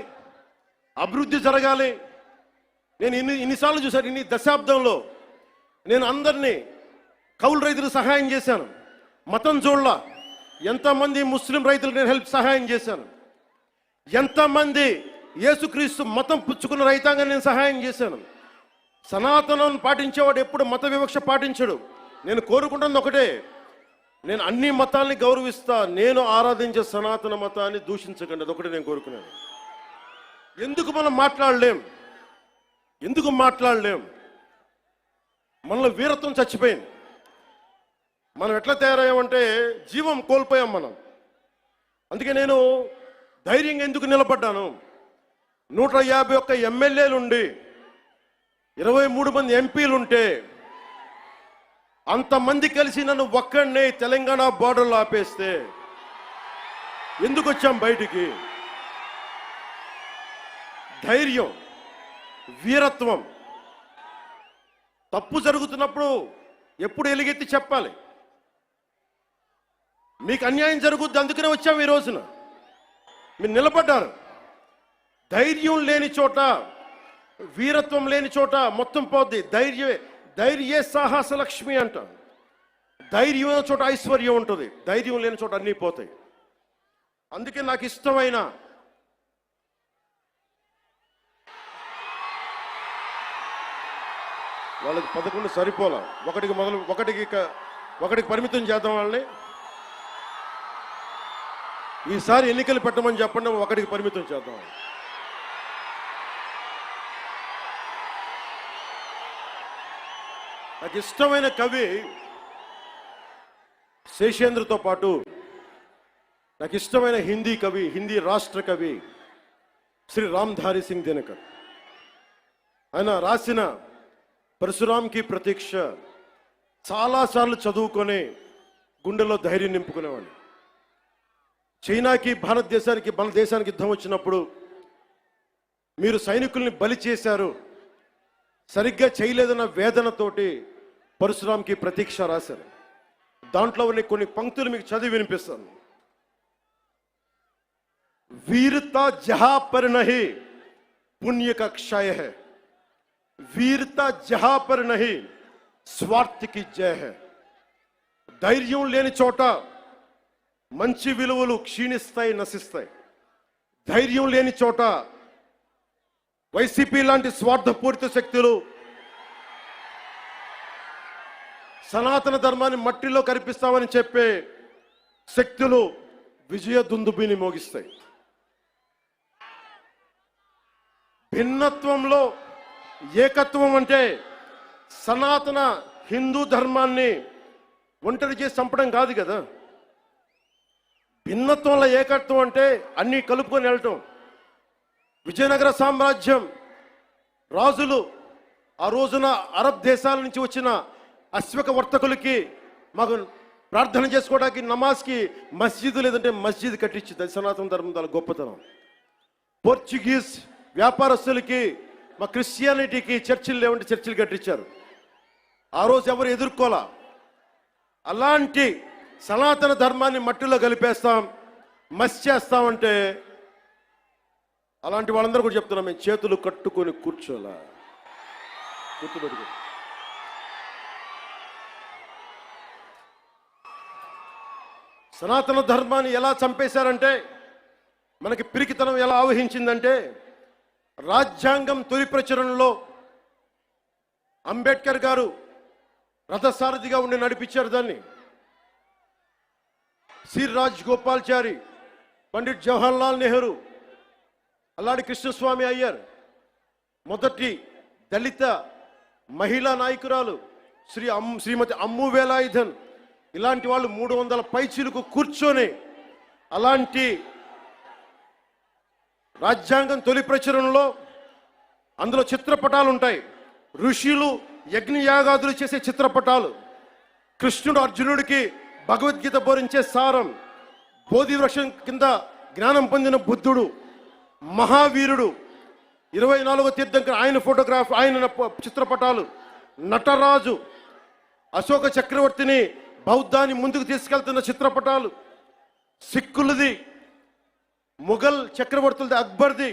అభివృద్ధి జరగాలి. నేను ఇన్నిసార్లు చూశాను. ఇన్ని దశాబ్దంలో నేను అందరినీ కౌలు రైతులకు సహాయం చేశాను. మతం చూడలా. ఎంతమంది ముస్లిం రైతులకు నేను సహాయం చేశాను. ఎంతమంది యేసుక్రీస్తు మతం పుచ్చుకున్న రైతాంగం నేను సహాయం చేశాను. సనాతనం పాటించేవాడు ఎప్పుడు మత వివక్ష పాటించడు. నేను కోరుకుంటున్నది ఒకటే, నేను అన్ని మతాల్ని గౌరవిస్తా, నేను ఆరాధించే సనాతన మతాన్ని దూషించకండి. అదొకటి నేను కోరుకున్నాను. ఎందుకు మనం మాట్లాడలేం? మనలో వీరత్వం చచ్చిపోయింది. మనం ఎట్లా తయారయ్యామంటే జీవం కోల్పోయాం మనం. అందుకే నేను ధైర్యంగా ఎందుకు నిలబడ్డాను? 151 ఎమ్మెల్యేలుండి 23 మంది ఎంపీలుంటే అంతమంది కలిసి నన్ను ఒక్కడినే తెలంగాణ బార్డర్లో ఆపేస్తే ఎందుకు వచ్చాం బయటికి? ధైర్యం, వీరత్వం. తప్పు జరుగుతున్నప్పుడు ఎప్పుడు ఎలుగెత్తి చెప్పాలి. మీకు అన్యాయం జరుగుద్ది, అందుకనే వచ్చాం ఈ రోజున. మీరు నిలబడ్డారు. ధైర్యం లేని చోట, వీరత్వం లేని చోట మొత్తం పోద్ది. ధైర్యే సాహస లక్ష్మి అంట. ధైర్యం ఉన్న చోట ఐశ్వర్యం ఉంటుంది, ధైర్యం లేని చోట అన్నీ పోతాయి. అందుకే నాకు ఇష్టమైన వాళ్ళకి 11 సరిపోలా. ఒకటికి పరిమితం చేద్దాం వాళ్ళని. ఈసారి ఎన్నికలు పెట్టమని చెప్పండి, ఒకటికి పరిమితం చేద్దాం. నాకు ఇష్టమైన కవి శేషేంద్రతో పాటు నాకు ఇష్టమైన హిందీ కవి, హిందీ రాష్ట్ర కవి శ్రీ రామ్ధారి సింగ్ దినకర్. ఆయన రాసిన పరశురాంకి ప్రతీక్ష చాలాసార్లు చదువుకొని గుండెలో ధైర్యం నింపుకునేవాడిని. చైనాకి మన దేశానికి యుద్ధం వచ్చినప్పుడు మీరు సైనికుల్ని బలి చేశారు, సరిగ్గా చేయలేదన్న వేదనతోటి పరశురాంకి ప్రతీక్ష రాశారు. దాంట్లో ఉన్న కొన్ని పంక్తులు మీకు చదివి వినిపిస్తాను. वीरता जहां पर नहीं पुण्य का क्षय है, वीरता जहां पर नहीं स्वार्थ की जय है. ధైర్యం లేని చోట మంచి విలువలు క్షీణిస్తాయి, నశిస్తాయి. ధైర్యం లేని చోట వైసీపీ లాంటి స్వార్థపూరిత శక్తులు సనాతన ధర్మాన్ని మట్టిలో కరిపిస్తామని చెప్పే శక్తులు విజయ దుందుబిని మోగిస్తాయి. భిన్నత్వంలో ఏకత్వం అంటే సనాతన హిందూ ధర్మాన్ని ఒంటరి చేసి చంపడం కాదు కదా. భిన్నత్వంలో ఏకత్వం అంటే అన్నీ కలుపుకొని వెళ్ళటం. విజయనగర సామ్రాజ్యం రాజులు ఆ రోజున అరబ్ దేశాల నుంచి వచ్చిన అశ్వక వర్తకులకి మాకు ప్రార్థన చేసుకోవడానికి నమాజ్కి మస్జిద్ లేదంటే మస్జిద్ కట్టించింది. అది సనాతన ధర్మం దాని గొప్పతనం. పోర్చుగీస్ వ్యాపారస్తులకి మా క్రిస్టియానిటీకి చర్చిలు లేవంటే చర్చిలు కట్టించారు. ఆ రోజు ఎవరు ఎదుర్కోలా. అలాంటి సనాతన ధర్మాన్ని మట్టిలో కలిపేస్తాం, మస్ చేస్తామంటే అలాంటి వాళ్ళందరూ కూడా చెప్తున్నాం, మేము చేతులు కట్టుకొని కూర్చోలా. గుర్తుపెట్టుకో. సనాతన ధర్మాన్ని ఎలా చంపేశారంటే, మనకి పిరికితనం ఎలా ఆవహించిందంటే, రాజ్యాంగం తొలి ప్రచురణలో అంబేద్కర్ గారు రథసారథిగా ఉండి నడిపించారు దాన్ని. శ్రీ రాజగోపాల్చారి, పండిట్ జవహర్లాల్ నెహ్రూ, అల్లాడి కృష్ణస్వామి అయ్యర్, మొదటి దళిత మహిళా నాయకురాలు శ్రీమతి అమ్ము వేలాయుధన్, ఇలాంటి వాళ్ళు 300 పైచీలకు కూర్చొని అలాంటి రాజ్యాంగం తొలి ప్రచురణలో అందులో చిత్రపటాలు ఉంటాయి. ఋషులు యజ్ఞయాగాదులు చేసే చిత్రపటాలు, కృష్ణుడు అర్జునుడికి భగవద్గీత బోధించే సారం, బోధి వృక్షం కింద జ్ఞానం పొందిన బుద్ధుడు, మహావీరుడు, 24వ తీర్థంకర్ ఆయన ఫోటోగ్రాఫ్, ఆయన చిత్రపటాలు, నటరాజు, అశోక చక్రవర్తిని బౌద్ధాన్ని ముందుకు తీసుకెళ్తున్న చిత్రపటాలు, సిక్కులది, ముఘల్ చక్రవర్తులది, అక్బర్ది,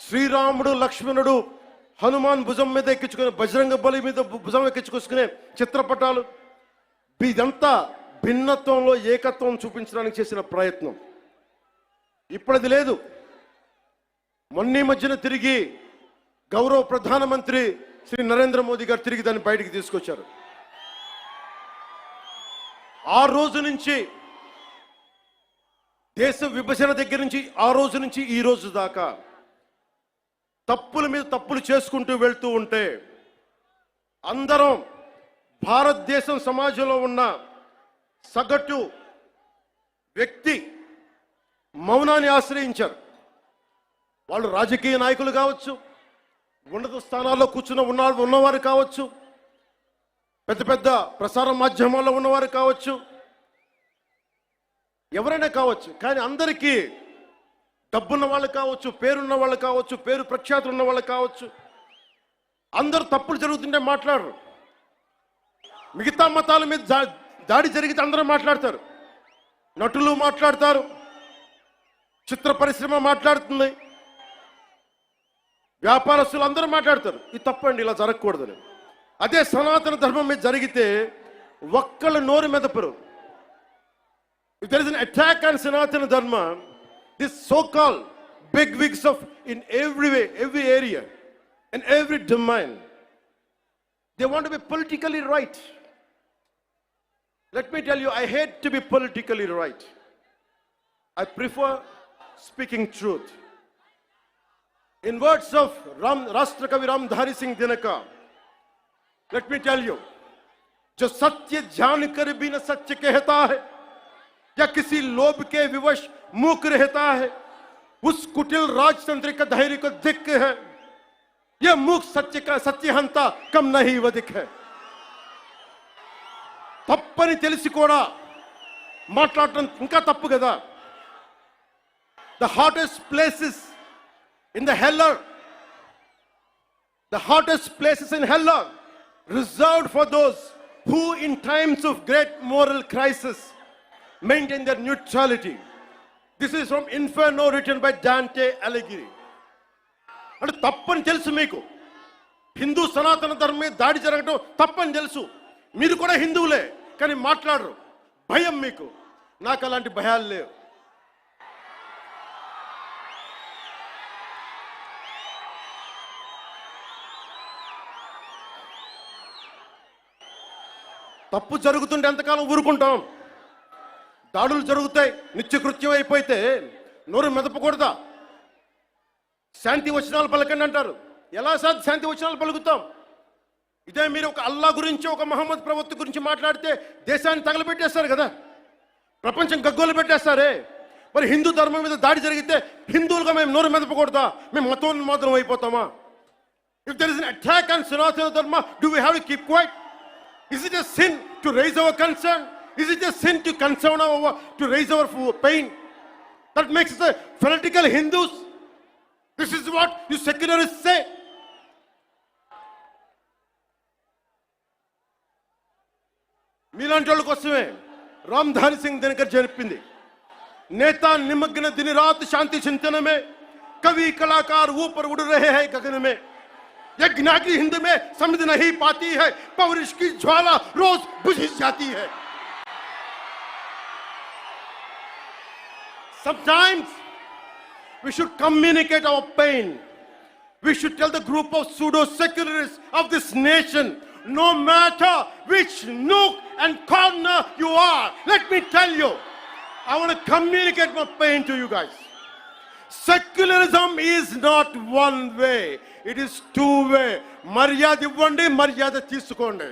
శ్రీరాముడు లక్ష్మణుడు హనుమాన్ భుజం మీద ఎక్కించుకునే, బజరంగ బలి మీద భుజం ఎక్కించుకొసుకునే చిత్రపటాలు. ఇదంతా భిన్నత్వంలో ఏకత్వం చూపించడానికి చేసిన ప్రయత్నం. ఇప్పుడది లేదు. మొన్న మధ్యన తిరిగి గౌరవ ప్రధానమంత్రి శ్రీ నరేంద్ర మోదీ గారు తిరిగి దాన్ని బయటికి తీసుకొచ్చారు. ఆ రోజు నుంచి, దేశ విభజన దగ్గర నుంచి ఆ రోజు నుంచి ఈ రోజు దాకా తప్పుల మీద తప్పులు చేసుకుంటూ వెళ్తూ ఉంటే అందరం భారతదేశం సమాజంలో ఉన్న సగటు వ్యక్తి మౌనాన్ని ఆశ్రయించారు. వాళ్ళు రాజకీయ నాయకులు కావచ్చు, ఉన్నత స్థానాల్లో కూర్చున్న ఉన్నవారు కావచ్చు, పెద్ద పెద్ద ప్రసార మాధ్యమాల్లో ఉన్నవారు కావచ్చు, ఎవరైనా కావచ్చు. కానీ అందరికీ డబ్బున్న వాళ్ళు కావచ్చు, పేరున్న వాళ్ళు కావచ్చు, పేరు ప్రఖ్యాతులు ఉన్న వాళ్ళు కావచ్చు, అందరూ తప్పులు జరుగుతుంటే మాట్లాడరు. మిగతా మతాల మీద దాడి జరిగితే అందరూ మాట్లాడతారు. నటులు మాట్లాడతారు, చిత్ర పరిశ్రమ మాట్లాడుతుంది, వ్యాపారస్తులు అందరూ మాట్లాడతారు. ఇది తప్పండి, ఇలా జరగకూడదని. అదే సనాతన ధర్మం మీద జరిగితే ఒక్కళ్ళ నోరు మెదపరు. If there is an attack on Sanatana Dharma, this so-called big wigs of in every way, every area, and every domain, they want to be politically right. Let me tell you, I hate to be politically right. I prefer speaking truth. In words of Rashtrakavi Ramdhari Singh Dinaka, let me tell you, जो सत्य जान कर भी न सत्य कहता है या किसी लोभ के विवश मूक रहता है, उस कुटिल राजतंत्र का धैर्य को दिक्क है. यह मूक सत्य का सत्यहंता कम नहीं वधिक है. తప్పని తెలిసి కూడా మాట్లాడటం ఇంకా తప్పు కదా. The hottest places in the hell are, the hottest places in hell are reserved for those who in times of great moral crisis maintain their neutrality. This is from Inferno written by Dante Alighieri. అంటే తప్పని తెలుసు మీకు, హిందూ సనాతన ధర్మం మీద దాడి జరగడం తప్పని తెలుసు, మీరు కూడా హిందువులే, కానీ మాట్లాడరు. భయం మీకు. నాకు అలాంటి భయాలు లేవు. తప్పు జరుగుతుంటే ఎంతకాలం ఊరుకుంటాం? దాడులు జరుగుతాయి, నిత్యకృత్యం అయిపోతే నోరు మెదపకూడదా? శాంతి వచనాలు పలకండి అంటారు. ఎలా శాంతి వచనాలు పలుకుతాం? ఇదే మీరు ఒక అల్లా గురించి, ఒక మహమ్మద్ ప్రవక్త గురించి మాట్లాడితే దేశాన్ని తగలబెట్టేస్తారు కదా, ప్రపంచం గగ్గోలు పెట్టేస్తారే. మరి హిందూ ధర్మం మీద దాడి జరిగితే హిందువులుగా మేము నోరు మెదపకూడదా? మేము మతోన్మాదం అయిపోతామా? If there is an attack on Sanatana Dharma, do we have to keep quiet? Is it a sin to raise our concern? Is it a sin to concern to raise our pain? That makes us fanatical Hindus. This is what you secularists say. మీలాంటి వాళ్ళ కోసమే రామ్ధారి సింగ్ దినకర్ చెప్పింది, నేతా నిమగ్న दिन रात शांति चिंतन में, कवि कलाकार ऊपर उड़ रहे हैं गगन में. यज्ञाग्नि हिंद में समझ नहीं पाती है, पौरुष की ज्वाला रोज बुझ जाती है. Sometimes we should communicate our pain. We should tell the group of pseudo-secularists of this nation, no matter which nook and corner you are, let me tell you, I want to communicate my pain to you guys. Secularism is not one way, it is two way. Maryada ivvandi, maryada teesukondi.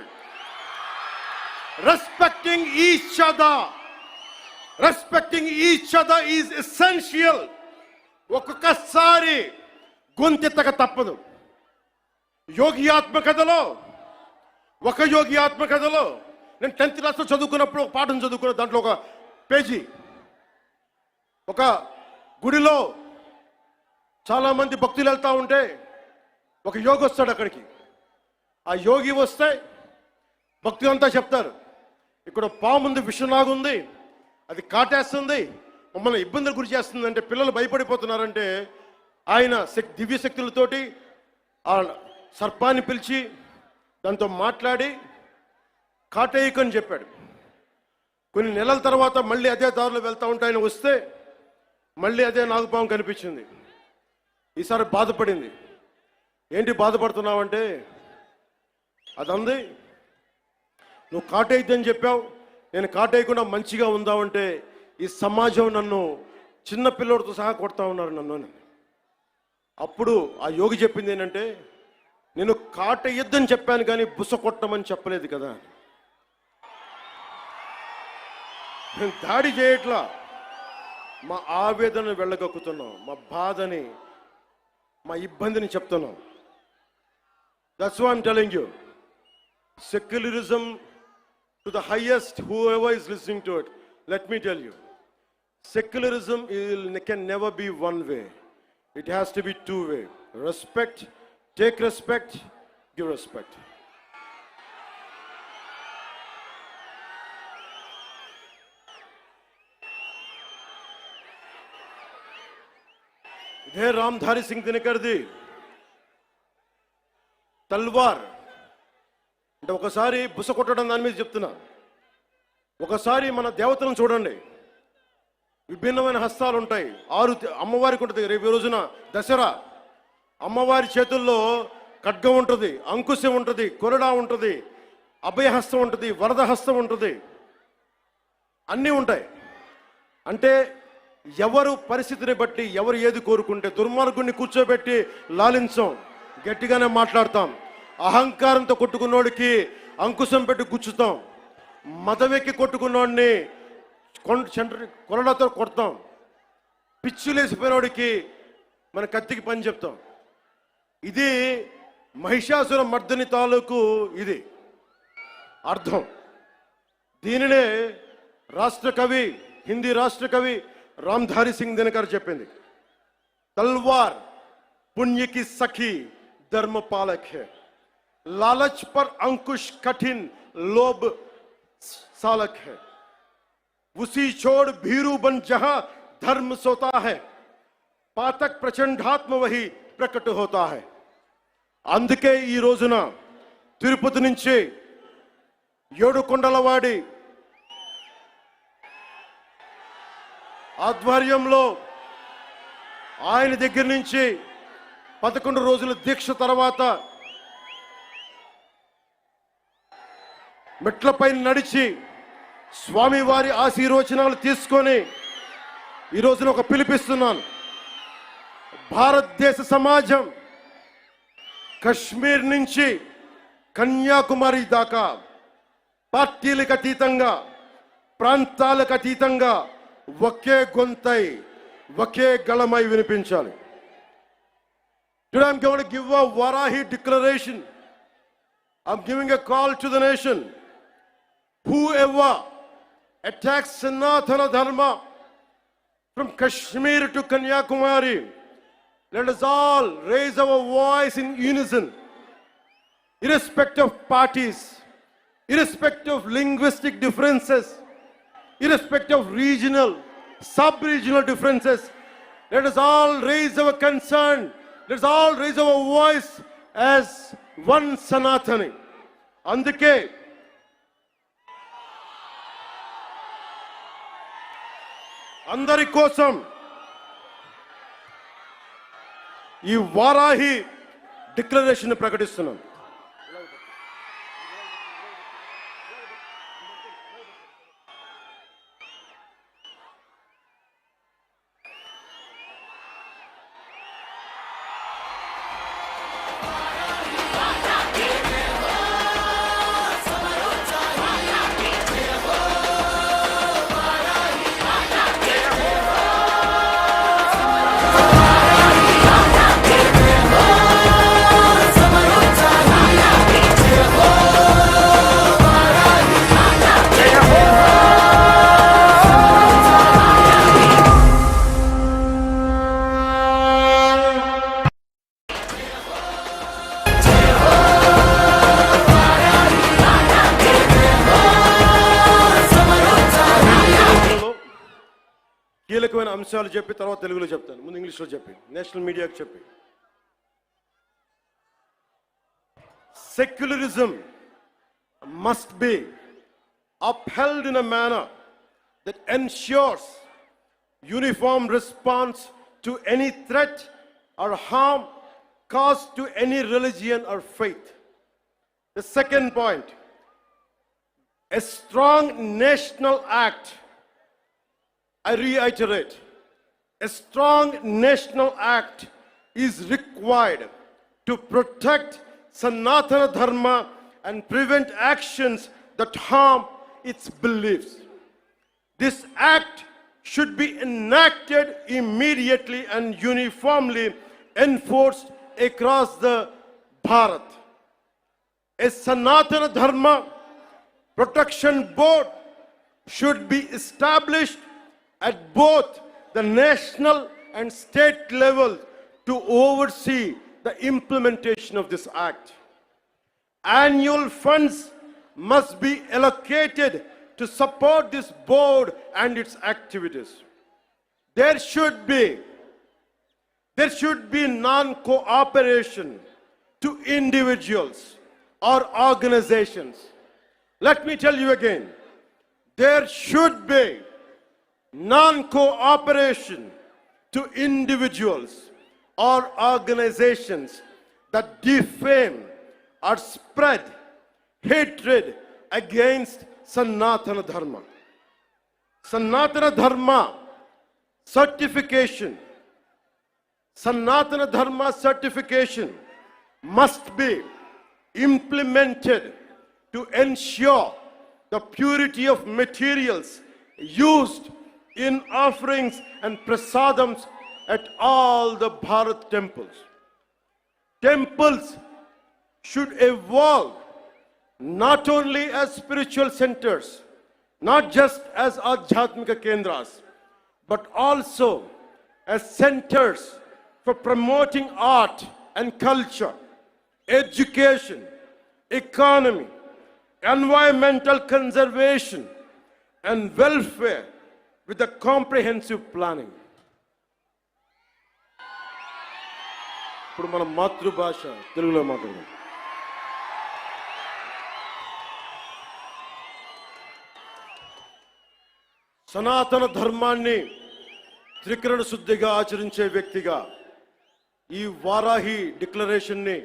Respecting each other is essential ఒక్కొక్కసారి గొంతెత్తక తప్పదు. యోగి ఆత్మకథలో ఒక యోగి ఆత్మకథలో నేను 10th క్లాస్లో చదువుకున్నప్పుడు ఒక పాఠం చదువుకున్న దాంట్లో ఒక పేజీ, ఒక గుడిలో చాలామంది భక్తులు వెళ్తూ ఉంటే ఒక యోగి వస్తాడు అక్కడికి. ఆ యోగి వస్తే భక్తులంతా చెప్తారు, ఇక్కడ పాముంది, విషనాగుంది, అది కాటేస్తుంది, మమ్మల్ని ఇబ్బందులు గురి చేస్తుంది అంటే పిల్లలు భయపడిపోతున్నారంటే ఆయన దివ్య శక్తులతోటి ఆ సర్పాన్ని పిలిచి దాంతో మాట్లాడి కాటేయకని చెప్పాడు. కొన్ని నెలల తర్వాత మళ్ళీ అదే దారిలో వెళ్తూ ఉంటే ఆయన వస్తే మళ్ళీ అదే నాగుపాము కనిపించింది. ఈసారి బాధపడింది. ఏంటి బాధపడుతున్నావంటే, అదంది నువ్వు కాటేయద్దని చెప్పావు, నేను కాటేయకుండా మంచిగా ఉందామంటే ఈ సమాజం నన్ను చిన్న పిల్లోడితో సహా కొడతా ఉన్నారు నన్ను. అప్పుడు ఆ యోగి చెప్పింది ఏంటంటే, నేను కాటేయద్దని చెప్పాను కానీ బుస కొట్టమని చెప్పలేదు కదా. నేను దాడి చేయట్లా, మా ఆవేదనను వెళ్ళగక్కుతున్నాం, మా బాధని, మా ఇబ్బందిని చెప్తున్నాం. That's why I'm telling you, secularism to the highest, whoever is listening to it, let me tell you, secularism can never be one way. It has to be two way. Respect, take respect, give respect. ఇదే రామ్ధారి సింగ్ దినకర్ది తల్వార్ అంటే ఒకసారి బుస కొట్టడం దాని మీద చెప్తున్నా. ఒకసారి మన దేవతలను చూడండి, విభిన్నమైన హస్తాలు ఉంటాయి. 6 అమ్మవారికి ఉంటుంది. రేపు రోజున దసరా, అమ్మవారి చేతుల్లో ఖడ్గం ఉంటుంది, అంకుశం ఉంటుంది, కొరడా ఉంటుంది, అభయహస్తం ఉంటుంది, వరద హస్తం ఉంటుంది, అన్నీ ఉంటాయి. అంటే ఎవరు పరిస్థితిని బట్టి ఎవరు ఏది కోరుకుంటే, దుర్మార్గుడిని కూర్చోబెట్టి లాలించాం, గట్టిగానే మాట్లాడతాం. అహంకారంతో కొట్టుకున్నోడికి అంకుశం పెట్టి గుచ్చుతాం, మదవెక్కి కొట్టుకున్నోడిని కొరడాతో కొడతాం, పిచ్చులేసిపోయినోడికి మన కత్తికి పని చెప్తాం. ఇది మహిషాసుర మర్దని తాలూకు ఇది అర్థం. దీనినే రాష్ట్ర కవి, హిందీ రాష్ట్ర కవి రామ్ధారి సింగ్ దినకర్ చెప్పింది, तलवार पुण्य की सखी धर्म पालक है, लालच पर अंकुश कठिन लोभ सालक है, उसी छोड़ भीरू बन जहां धर्म सोता है, पातक प्रचंडात्म वही प्रकट होता है. అందుకే ఈ రోజున తిరుపతి నుంచి ఏడుకొండలవాడి ఆధ్వర్యంలో ఆయన దగ్గర నుంచి 11 రోజుల దీక్ష తర్వాత మెట్లపై నడిచి స్వామివారి ఆశీర్వచనాలు తీసుకొని ఈ రోజున ఒక పిలిపిస్తున్నాను. భారతదేశ సమాజం కశ్మీర్ నుంచి కన్యాకుమారి దాకా పార్టీలకు అతీతంగా, ప్రాంతాలకు అతీతంగా ఒకే గొంతై, ఒకే గళమై వినిపించాలి. Today I'm going to give a Varahi declaration. I'm giving a call to the nation. Whoever attacks Sanatana Dharma from Kashmir to Kanyakumari, let us all raise our voice in unison, irrespective of parties, irrespective of linguistic differences, irrespective of regional, sub-regional differences. Let us all raise our concern, let us all raise our voice as one Sanatani. Andike andari kosam ఈ Varahi declaration ప్రకటిస్తున్నాం. అంశాలు చెప్పి తర్వాత తెలుగులో చెప్తాను. ముందు ఇంగ్లీష్లో చెప్పి national మీడియాకి చెప్పి. Secularism must be upheld in a manner that ensures uniform response to any threat or harm caused to any religion or faith. The second point, a strong national act, I reiterate, a strong national act is required to protect Sanatana Dharma and prevent actions that harm its beliefs. This act should be enacted immediately and uniformly enforced across the Bharat. A Sanatana Dharma Protection Board should be established at both the national and state levels to oversee the implementation of this act. Annual funds must be allocated to support this board and its activities. There should be non-cooperation to individuals or organizations. Let me tell you again, there should be non-cooperation to individuals or organizations that defame or spread hatred against Sanatana Dharma. Sanatana Dharma certification must be implemented to ensure the purity of materials used in offerings and prasadams at all the Bharat temples. Temples should evolve not only as spiritual centers, not just as Adhyatmika Kendras, but also as centers for promoting art and culture, education, economy, environmental conservation, and welfare with a comprehensive planning. ఇప్పుడు మన మాతృభాష తెలుగులో మాట్లాడదాం. సనాతన ధర్మాన్ని త్రికరణ శుద్ధిగా ఆచరించే వ్యక్తిగా ఈ వారాహి డిక్లరేషన్ని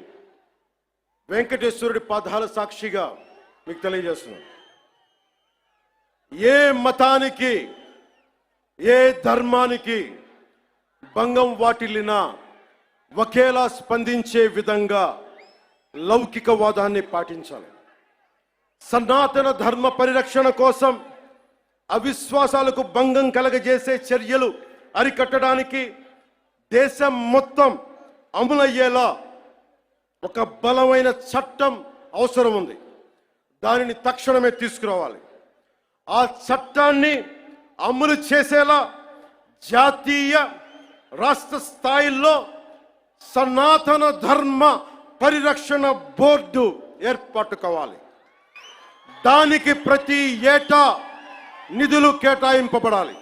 వెంకటేశ్వరుడి పాదాల సాక్షిగా మీకు తెలియజేస్తున్నాను. ఏ మతానికి ఏ ధర్మానికి భంగం వాటిల్లినా ఒకేలా స్పందించే విధంగా లౌకికవాదాన్ని పాటించాలి. సనాతన ధర్మ పరిరక్షణ కోసం అవిశ్వాసాలకు భంగం కలగజేసే చర్యలు అరికట్టడానికి దేశం మొత్తం అమలయ్యేలా ఒక బలమైన చట్టం అవసరం ఉంది. దానిని తక్షణమే తీసుకురావాలి. ఆ చట్టాన్ని అమలు చేసేలా జాతీయ రాష్ట్ర స్థాయిల్లో సనాతన ధర్మ పరిరక్షణ బోర్డు ఏర్పాటు కావాలి. దానికి ప్రతి ఏటా నిధులు కేటాయింపబడాలి.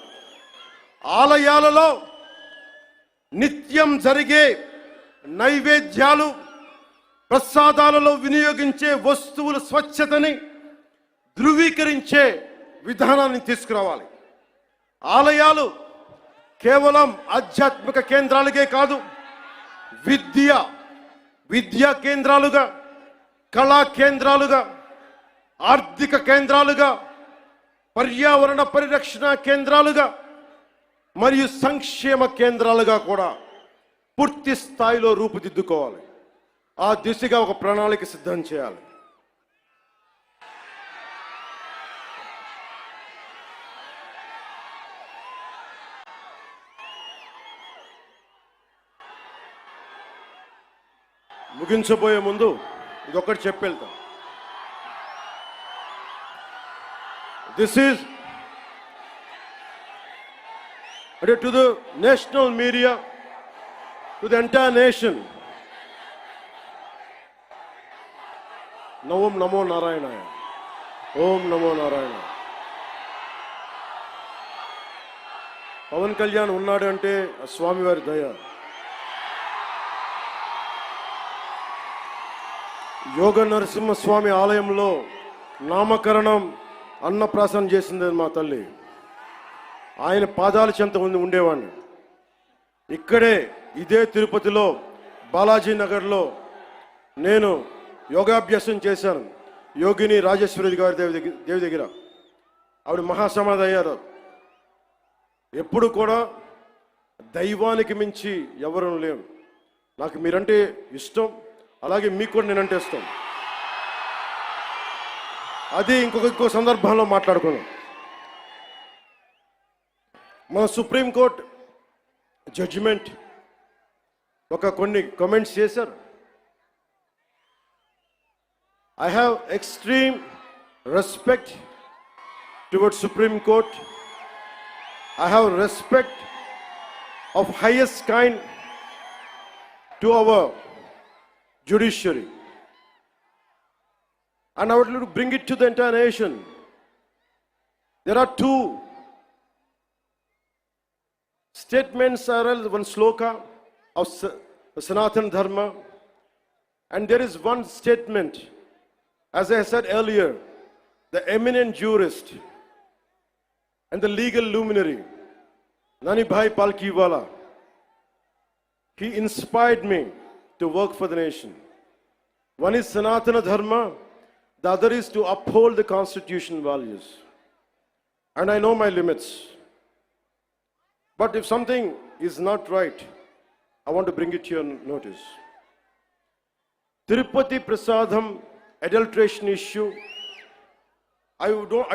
ఆలయాలలో నిత్యం జరిగే నైవేద్యాలు, ప్రసాదాలలో వినియోగించే వస్తువుల స్వచ్ఛతని ధృవీకరించే విధానాన్ని తీసుకురావాలి. ఆలయాలు కేవలం ఆధ్యాత్మిక కేంద్రాలకే కాదు, విద్యా కేంద్రాలుగా, కళా కేంద్రాలుగా, ఆర్థిక కేంద్రాలుగా, పర్యావరణ పరిరక్షణ కేంద్రాలుగా మరియు సంక్షేమ కేంద్రాలుగా కూడా పూర్తి స్థాయిలో రూపుదిద్దుకోవాలి. ఆ దిశగా ఒక ప్రణాళిక సిద్ధం చేయాలి. ముగించబోయే ముందు ఇదొకటి చెప్పెళ్తాం. This is to the national media, to the entire nation. Om Namo Narayana. Om Namo Narayana. Pawan Kalyan ఉన్నాడు అంటే ఆ స్వామివారి దయ. యోగ నరసింహస్వామి ఆలయంలో నామకరణం అన్నప్రాసన చేసింది మా తల్లి. ఆయన పాదాల చెంత ఉండేవాడిని. ఇక్కడే ఇదే తిరుపతిలో బాలాజీ నగర్లో నేను యోగాభ్యాసం చేశాను. యోగిని రాజేశ్వరి గారి దేవి దగ్గర ఆవిడ మహాసమాధి అయ్యారు. ఎప్పుడు కూడా దైవానికి మించి ఎవరు లేము. నాకు మీరంటే ఇష్టం, అలాగే మీకు కూడా నేనంటే ఇష్టం. అది ఇంకో సందర్భంలో మాట్లాడుకున్నాం. మన సుప్రీంకోర్టు జడ్జిమెంట్ కొన్ని కామెంట్స్ చేశారు. I have extreme respect towards Supreme Court. I have respect of highest kind to our judiciary. And I would like to bring it to the entire nation. There are two statements, one sloka of Sanatana Dharma, and there is one statement, as I said earlier, the eminent jurist and the legal luminary, Nani Bhai Palkiwala, he inspired me to work for the nation. One is Sanatana Dharma, the other is to uphold the constitution values. And I know my limits. But if something is not right, I want to bring it to your notice. Tirupati Prasadam adulteration issue, I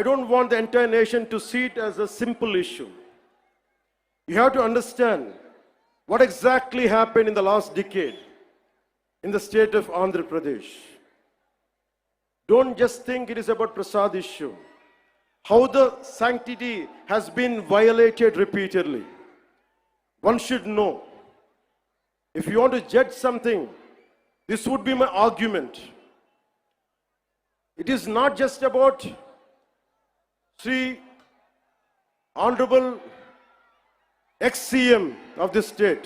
don't want the entire nation to see it as a simple issue. You have to understand what exactly happened in the last decade in the state of Andhra Pradesh. Don't just think it is about Prasad issue. How the sanctity has been violated repeatedly. One should know. If you want to judge something, this would be my argument. It is not just about Sri Honorable ex-CM of this state.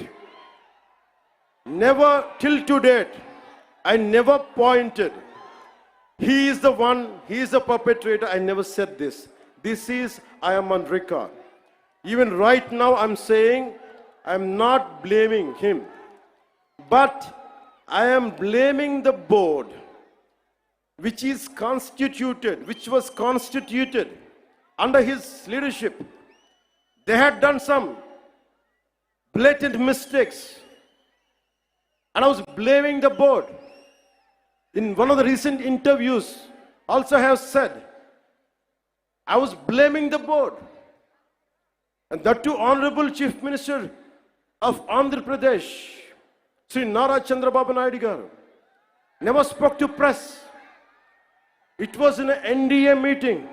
Never till to date, I never pointed. He is the one, he is the perpetrator. I never said this. This is, I am on record. Even right now I'm saying, I'm not blaming him. But I am blaming the board, which was constituted under his leadership. They had done some blatant mistakes. And I was blaming the board. In one of the recent interviews, also I have said, I was blaming the board. And that too, Honorable Chief Minister of Andhra Pradesh, Sri Nara Chandrababu Naidu garu, never spoke to press. It was in an NDA meeting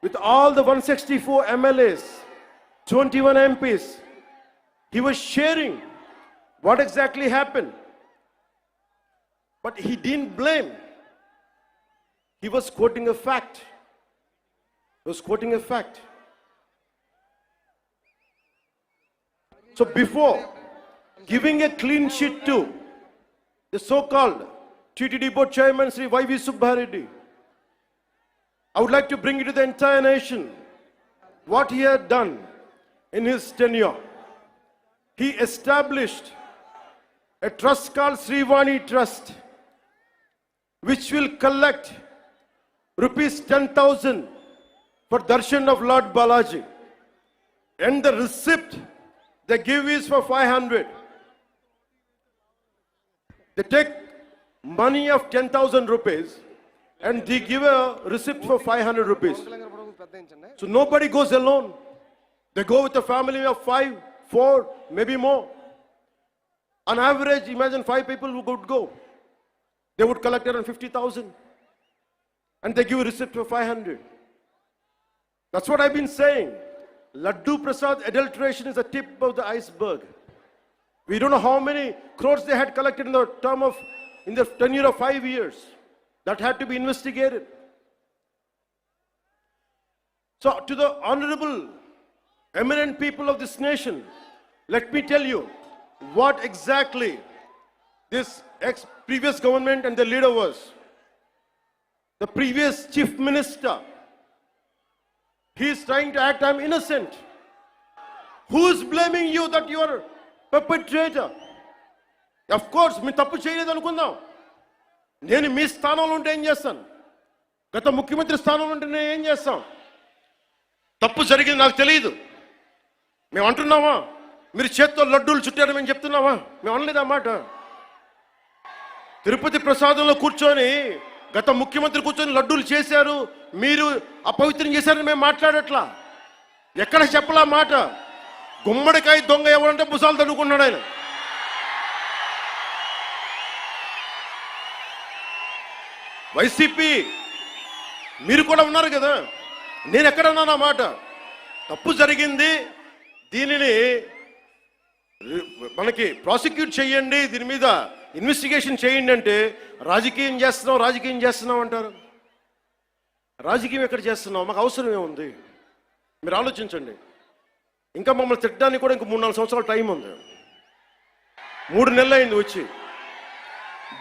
with all the 164 MLAs, 21 MPs. He was sharing what exactly happened. But he didn't blame. He was quoting a fact. So before giving a clean sheet to the so-called TTD board chairman Sri Y.V. Subbareddy, I would like to bring it to the entire nation what he had done in his tenure. He established a trust called Srivani Trust, which will collect rupees 10,000 for darshan of Lord Balaji. And the receipt they give is for 500. They take money of 10,000 rupees and they give a receipt for 500 rupees. So nobody goes alone. They go with a family of 5, 4, maybe more. On average, imagine 5 people who would go. They would collect around 50,000. And they give a receipt for 500. That's what I've been saying. Laddu Prasad adulteration is the tip of the iceberg. We don't know how many crores they had collected in the tenure of 5 years. That had to be investigated. So to the Honorable eminent people of this nation, let me tell you what exactly this previous government and the leader was. The previous chief minister, he is trying to act I'm innocent. Who is blaming you that you are perpetrator? Of course, మీ తప్పు చేయలేదు అనుకుందాం. నేను మీ స్థానంలో ఉంటే ఏం చేస్తాను? గత ముఖ్యమంత్రి స్థానంలో ఉంటే నేను ఏం చేస్తాం? తప్పు జరిగింది నాకు తెలియదు. మేము అంటున్నావా? మీరు చేత్తో లడ్డూలు చుట్టారు మేము చెప్తున్నావా? మేము అనలేదు ఆ మాట. తిరుపతి ప్రసాదంలో కూర్చొని గత ముఖ్యమంత్రి కూర్చొని లడ్డూలు చేశారు, మీరు అపవిత్రం చేశారని మేము మాట్లాడట్లా. ఎక్కడ చెప్పలా మాట. గుమ్మడికాయ దొంగ ఎవరంటే భుజాలు తన్నుకున్నాడు ఆయన. వైసీపీ మీరు కూడా ఉన్నారు కదా, నేను ఎక్కడన్నా నా మాట. తప్పు జరిగింది, దీనిని మనకి ప్రాసిక్యూట్ చేయండి, దీని మీద ఇన్వెస్టిగేషన్ చేయండి అంటే రాజకీయం చేస్తున్నాం అంటారు. రాజకీయం ఎక్కడ చేస్తున్నాం? మాకు అవసరం ఏముంది? మీరు ఆలోచించండి. ఇంకా మమ్మల్ని తిట్టడానికి కూడా ఇంక 3-4 సంవత్సరాల టైం ఉంది. 3 నెలలు అయింది వచ్చి.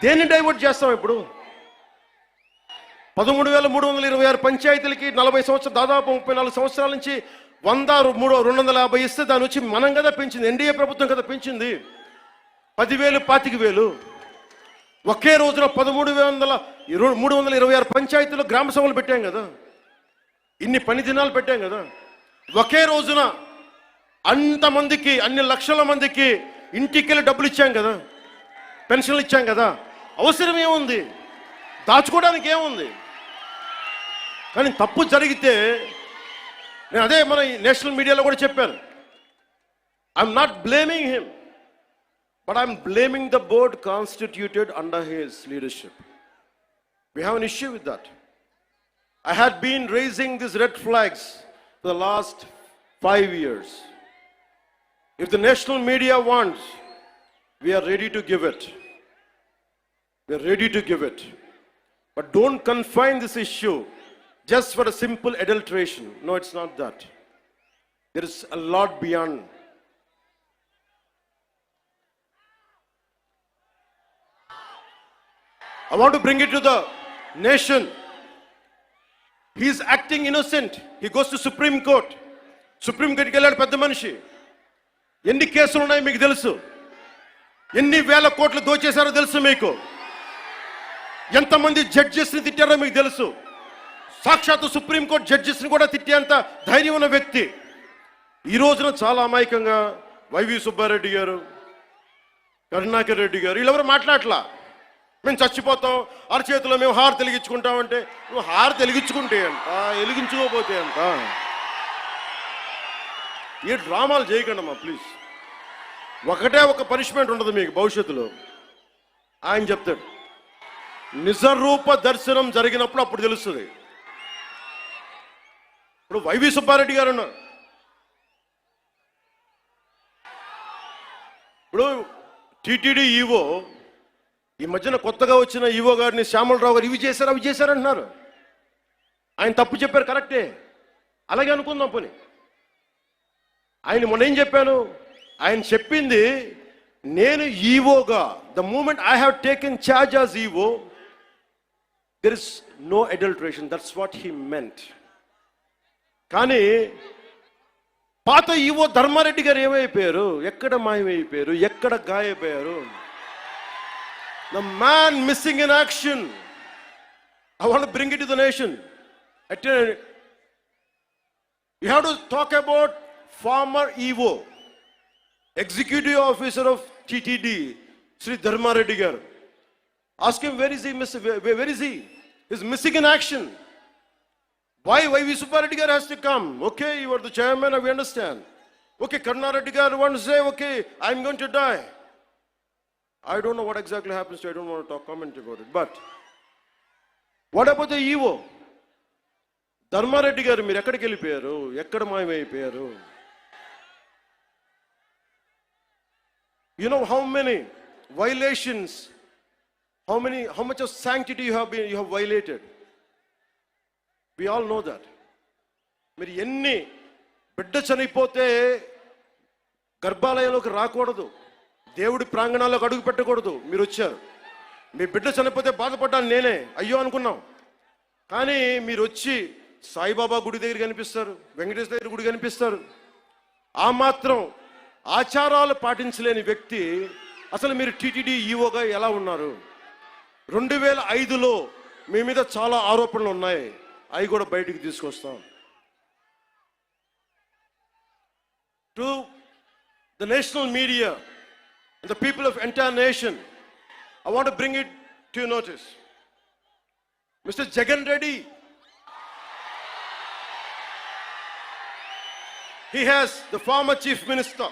దేన్ని డైవర్ట్ చేస్తాం ఇప్పుడు? 13,326 పంచాయతీలకి 40 సంవత్సరాలు, దాదాపు 34 సంవత్సరాల నుంచి 100-250 ఇస్తే దాని వచ్చి మనం కదా పెంచింది, ఎన్డీఏ ప్రభుత్వం కదా పెంచింది. 10,000, 25,000 ఒకే రోజున 13,326 పంచాయతీలో గ్రామ సభలు పెట్టాం కదా, ఇన్ని పని దినాలు పెట్టాం కదా. ఒకే రోజున అంతమందికి, అన్ని లక్షల మందికి ఇంటికెళ్ళి డబ్బులు ఇచ్చాం కదా, పెన్షన్లు ఇచ్చాం కదా. అవసరం ఏముంది? దాచుకోవడానికి ఏముంది? కానీ తప్పు జరిగితే నేను అదే మన నేషనల్ మీడియాలో కూడా చెప్పాను. I'm not blaming him, but I'm blaming the board constituted under his leadership. We have an issue with that. I had been raising these red flags for the last 5 years. If the national media wants, we are ready to give it. We are ready to give it. But don't confine this issue just for a simple adulteration. No, it's not that. There is a lot beyond. I want to bring it to the nation. He is acting innocent. He goes to Supreme Court. Supreme Court ki velladu pedda manishi. Enni కేసులు ఉన్నాయి మీకు తెలుసు. ఎన్ని వేల కోట్లు దోచేశారో తెలుసు మీకు. ఎంతమంది జడ్జెస్ని తిట్టారో మీకు తెలుసు. సాక్షాత్తు సుప్రీంకోర్టు జడ్జెస్ని కూడా తిట్టేంత ధైర్యం ఉన్న వ్యక్తి. ఈ రోజున చాలా అమాయకంగా వైవి సుబ్బారెడ్డి గారు, కరుణాకర్ రెడ్డి గారు వీళ్ళెవరు మాట్లాడలా. మేము చచ్చిపోతాం, అరచేతిలో మేము హారు వెలిగించుకుంటామంటే, నువ్వు హారు వెలిగించుకుంటే అంట, వెలిగించుకోపోతే అంట. ఏ డ్రామాలు చేయకండమ్మా ప్లీజ్. ఒకటే ఒక పనిష్మెంట్ ఉండదు మీకు భవిష్యత్తులో. ఆయన చెప్తాడు, నిజరూప దర్శనం జరిగినప్పుడు అప్పుడు తెలుస్తుంది. ఇప్పుడు వైవి సుబ్బారెడ్డి గారు ఉన్నారు. ఇప్పుడు టీటీడీ ఈవో, ఈ మధ్యన కొత్తగా వచ్చిన ఈవో గారిని శ్యామలరావు గారు ఇవి చేశారు అవి చేశారంటున్నారు. ఆయన తప్పు చెప్పారు, కరెక్టే, అలాగే అనుకుందాం పోనీ. ఆయన మొన్న ఏం చెప్పాను? ఆయన చెప్పింది, నేను ఈవోగా, the moment I have taken charge as EO, there is no adulteration, that's what he meant. కానీ పాత ఈవో ధర్మారెడ్డి గారు ఏమైపోయారు? ఎక్కడ మాయమైపోయారు? ఎక్కడ గాయపోయారు? The man missing in action. I want to bring it to the nation. You have to talk about former EVO, Executive Officer of TTD, Sri Dharma Reddy garu. Ask him, where is he? Where is he? He's missing in action. Why V. Subbareddy garu has to come? Okay, you are the chairman, we understand. Okay, Karuna Reddy garu wants to say, okay, I'm going to die. I don't know what exactly happens to, I don't want to comment about it. But what about the EVO? Dharmareddy గారు మీరు ఎక్కడికి వెళ్ళిపోయారు? ఎక్కడ మాయమైపోయారు? You know how many violations, how much of sanctity you have violated. We all know that. మీరు ఎన్ని బిడ్డ చనిపోతే గర్భాలయంలోకి రాకూడదు, దేవుడి ప్రాంగణాల్లోకి అడుగు పెట్టకూడదు. మీరు వచ్చారు, మీ బిడ్డ చనిపోతే బాధపడ్డాను నేనే, అయ్యో అనుకున్నాం. కానీ మీరు వచ్చి సాయిబాబా గుడి దగ్గర కనిపిస్తారు, వెంకటేశ్వర దగ్గర గుడి కనిపిస్తారు. ఆ మాత్రం ఆచారాలు పాటించలేని వ్యక్తి అసలు మీరు టీటీడీ ఈఓగా ఎలా ఉన్నారు? 2005లో మీ మీద చాలా ఆరోపణలు ఉన్నాయి, అవి కూడా బయటికి తీసుకొస్తాం. To the national media and the people of entire nation, I want to bring it to your notice. Mr. Jagan Reddy, he has, the former chief minister,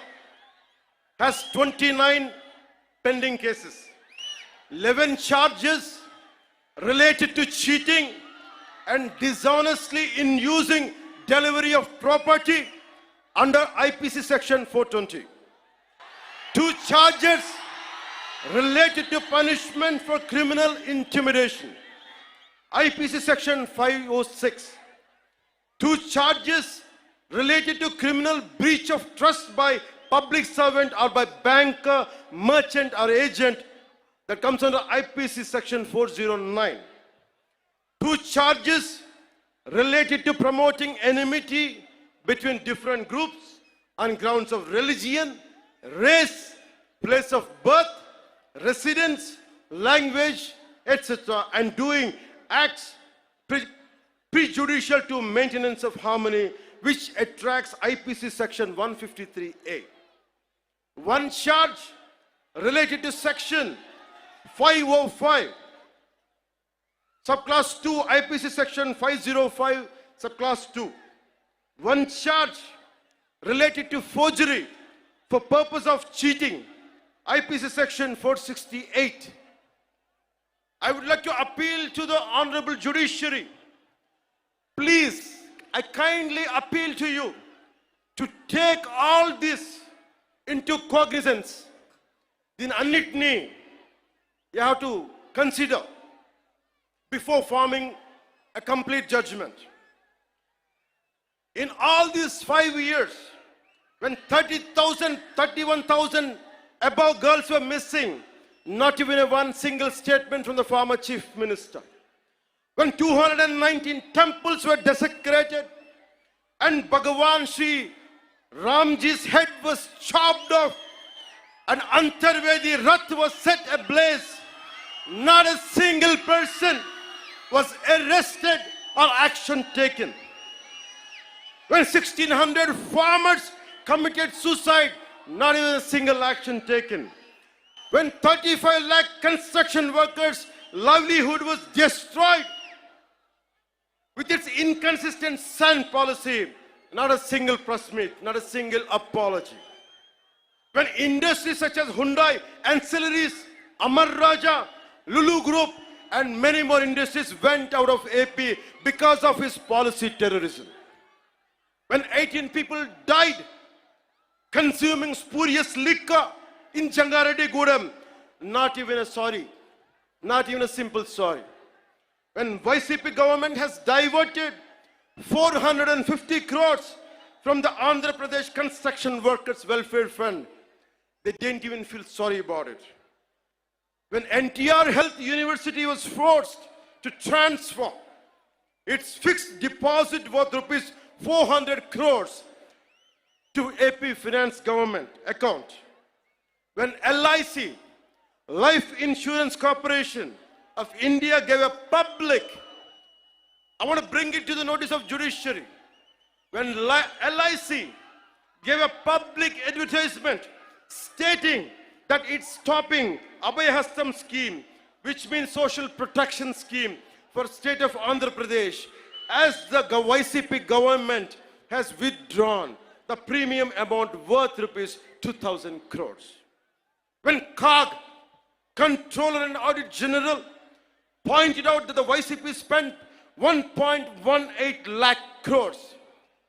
has 29 pending cases, 11 charges related to cheating and dishonestly in using delivery of property under IPC section 420. 2 charges related to punishment for criminal intimidation, IPC section 506. 2 charges related to criminal breach of trust by public servant or by banker, merchant or agent, that comes under IPC section 409. 2 charges related to promoting enmity between different groups on grounds of religion, race, place of birth, residence, language, etc., and doing acts prejudicial to maintenance of harmony, which attracts IPC section 153A. 1 charge related to section 505, subclass 2, IPC section 505, subclass 2. 1 charge related to forgery for purpose of cheating, IPC section 468. I would like to appeal to the honorable judiciary. Please, I kindly appeal to you to take all this into cognizance. Din annitni you have to consider before forming a complete judgment. In all these 5 years, when 30,000, 31,000 above girls were missing, not even one single statement from the former chief minister. When 219 temples were desecrated and Bhagavan Sri Ramji's head was chopped off and Antarvedi Rath was set ablaze, not a single person was arrested or action taken. When 1,600 farmers committed suicide, not even a single action taken. When 35 lakh construction workers' livelihood was destroyed with its inconsistent sand policy, not a single press meet, not a single apology. When industries such as Hyundai, Ancillaries, Amar Raja, Lulu Group, and many more industries went out of AP because of his policy terrorism. When 18 people died consuming spurious liquor in Jangareddy Gudam, not even a sorry, not even a simple sorry. When YCP government has diverted 450 crores from the Andhra Pradesh Construction Workers Welfare Fund, they didn't even feel sorry about it. When NTR Health University was forced to transfer its fixed deposit worth rupees 400 crores to AP Finance government account. When LIC, Life Insurance Corporation of India, gave a public, I want to bring it to the notice of judiciary. When LIC gave a public advertisement stating that it's stopping Abhayahastam scheme, which means social protection scheme for state of Andhra Pradesh, as the YCP government has withdrawn the premium amount worth rupees 2,000 crores. When COG, Controller and Audit General, pointed out that the YCP spent 1.18 lakh crores,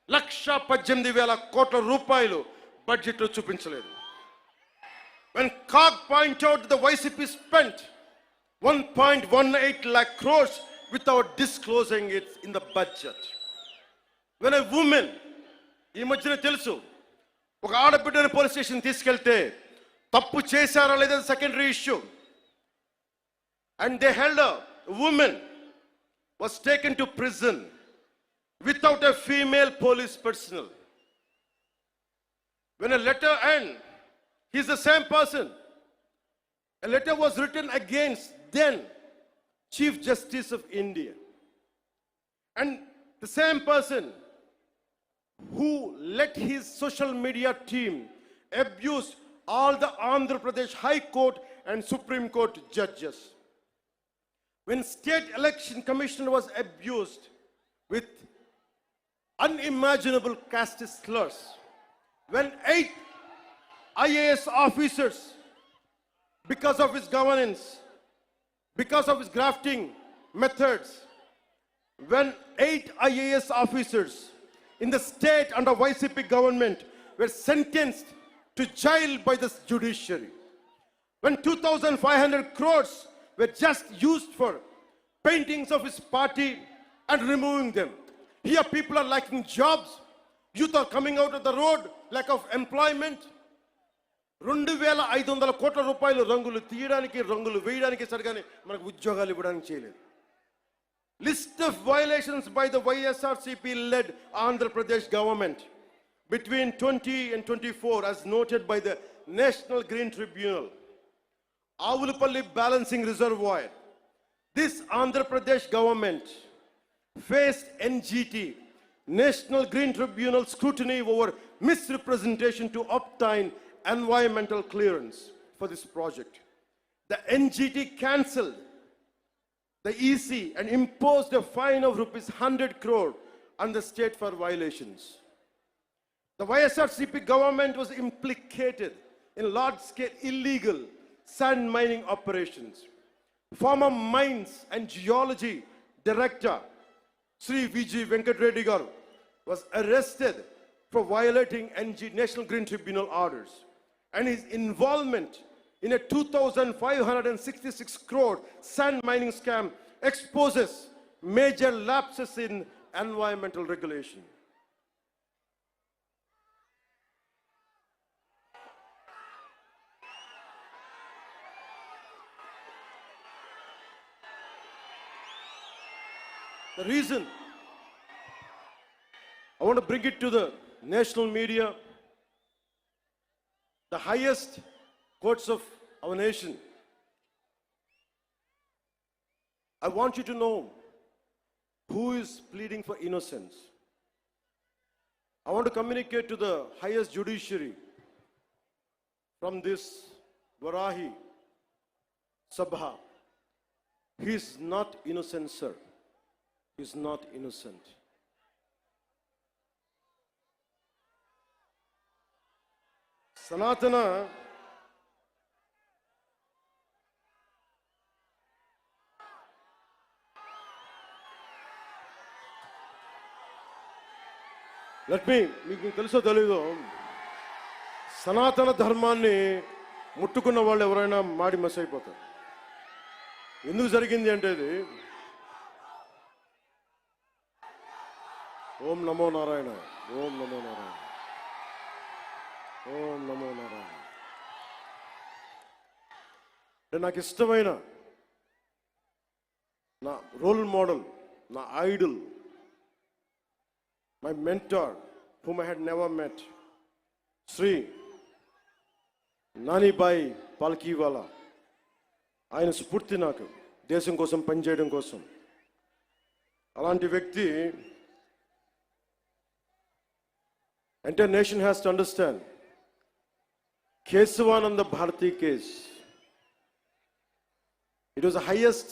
Laksha 18,000 కోట్ల రూపాయలు budget లో చూపించలేదు. When COG pointed out that the YCP spent 1.18 lakh crores without disclosing it in the budget. When a woman ఈ మధ్యన తెలుసు, ఒక ఆడబిడ్డని police station తీసుకెళ్తే తప్పు చేశారా లేదా secondary issue. And they held a women was taken to prison without a female police personnel. When a letter and he's the same person, a letter was written against then Chief Justice of India, and the same person who let his social media team abuse all the Andhra Pradesh High Court and Supreme Court judges. When State Election Commission was abused with unimaginable caste slurs, when 8 IAS officers, because of his governance, because of his grafting methods, when 8 IAS officers in the state under YCP government were sentenced to jail by the judiciary, when 2,500 crores were just used for paintings of his party and removing them. Here people are lacking jobs, youth are coming out of the road, lack of employment. 2,500 కోట్ల రూపాయలు రంగులు తీయడానికి, రంగులు వేయడానికి సరిగానే మనకు ఉద్యోగాలు ఇవ్వడానికి చేయలేదు. List of violations by the YSRCP led Andhra Pradesh government between 20 and 24 as noted by the National Green Tribunal. Avulapalli balancing reservoir. This Andhra Pradesh government faced NGT, National Green Tribunal scrutiny over misrepresentation to obtain environmental clearance for this project. The NGT cancelled the EC and imposed a fine of rupees 100 crore on the state for violations. The YSRCP government was implicated in large-scale illegal sand mining operations. Former Mines and Geology Director Sri VG Venkat Reddy Garu was arrested for violating National Green Tribunal orders, and his involvement in a 2,566 crore sand mining scam exposes major lapses in environmental regulation. The reason I want to bring it to the national media, the highest courts of our nation. I want you to know who is pleading for innocence. I want to communicate to the highest judiciary from this Varahi Sabha. He is not innocent, sir. He is not innocent. సనాతన మీకు తెలుసో తెలీదు, సనాతన ధర్మాన్ని ముట్టుకున్న వాళ్ళు ఎవరైనా మాడి మస్ అయిపోతారు. ఎందుకు జరిగింది అంటే ఇది ఓం నమో నారాయణ, ఓం నమో నారాయణ, ఓం నమో నారాయణ. అంటే నాకు ఇష్టమైన నా రోల్ మోడల్, నా Idol, my mentor whom I had never met, Sri Nani Bai Palkiwala. ఆయన స్ఫూర్తి నాకు దేశం కోసం పనిచేయడం కోసం. అలాంటి వ్యక్తి, entire nation has to understand, Kesavananda Bharati case, it was the highest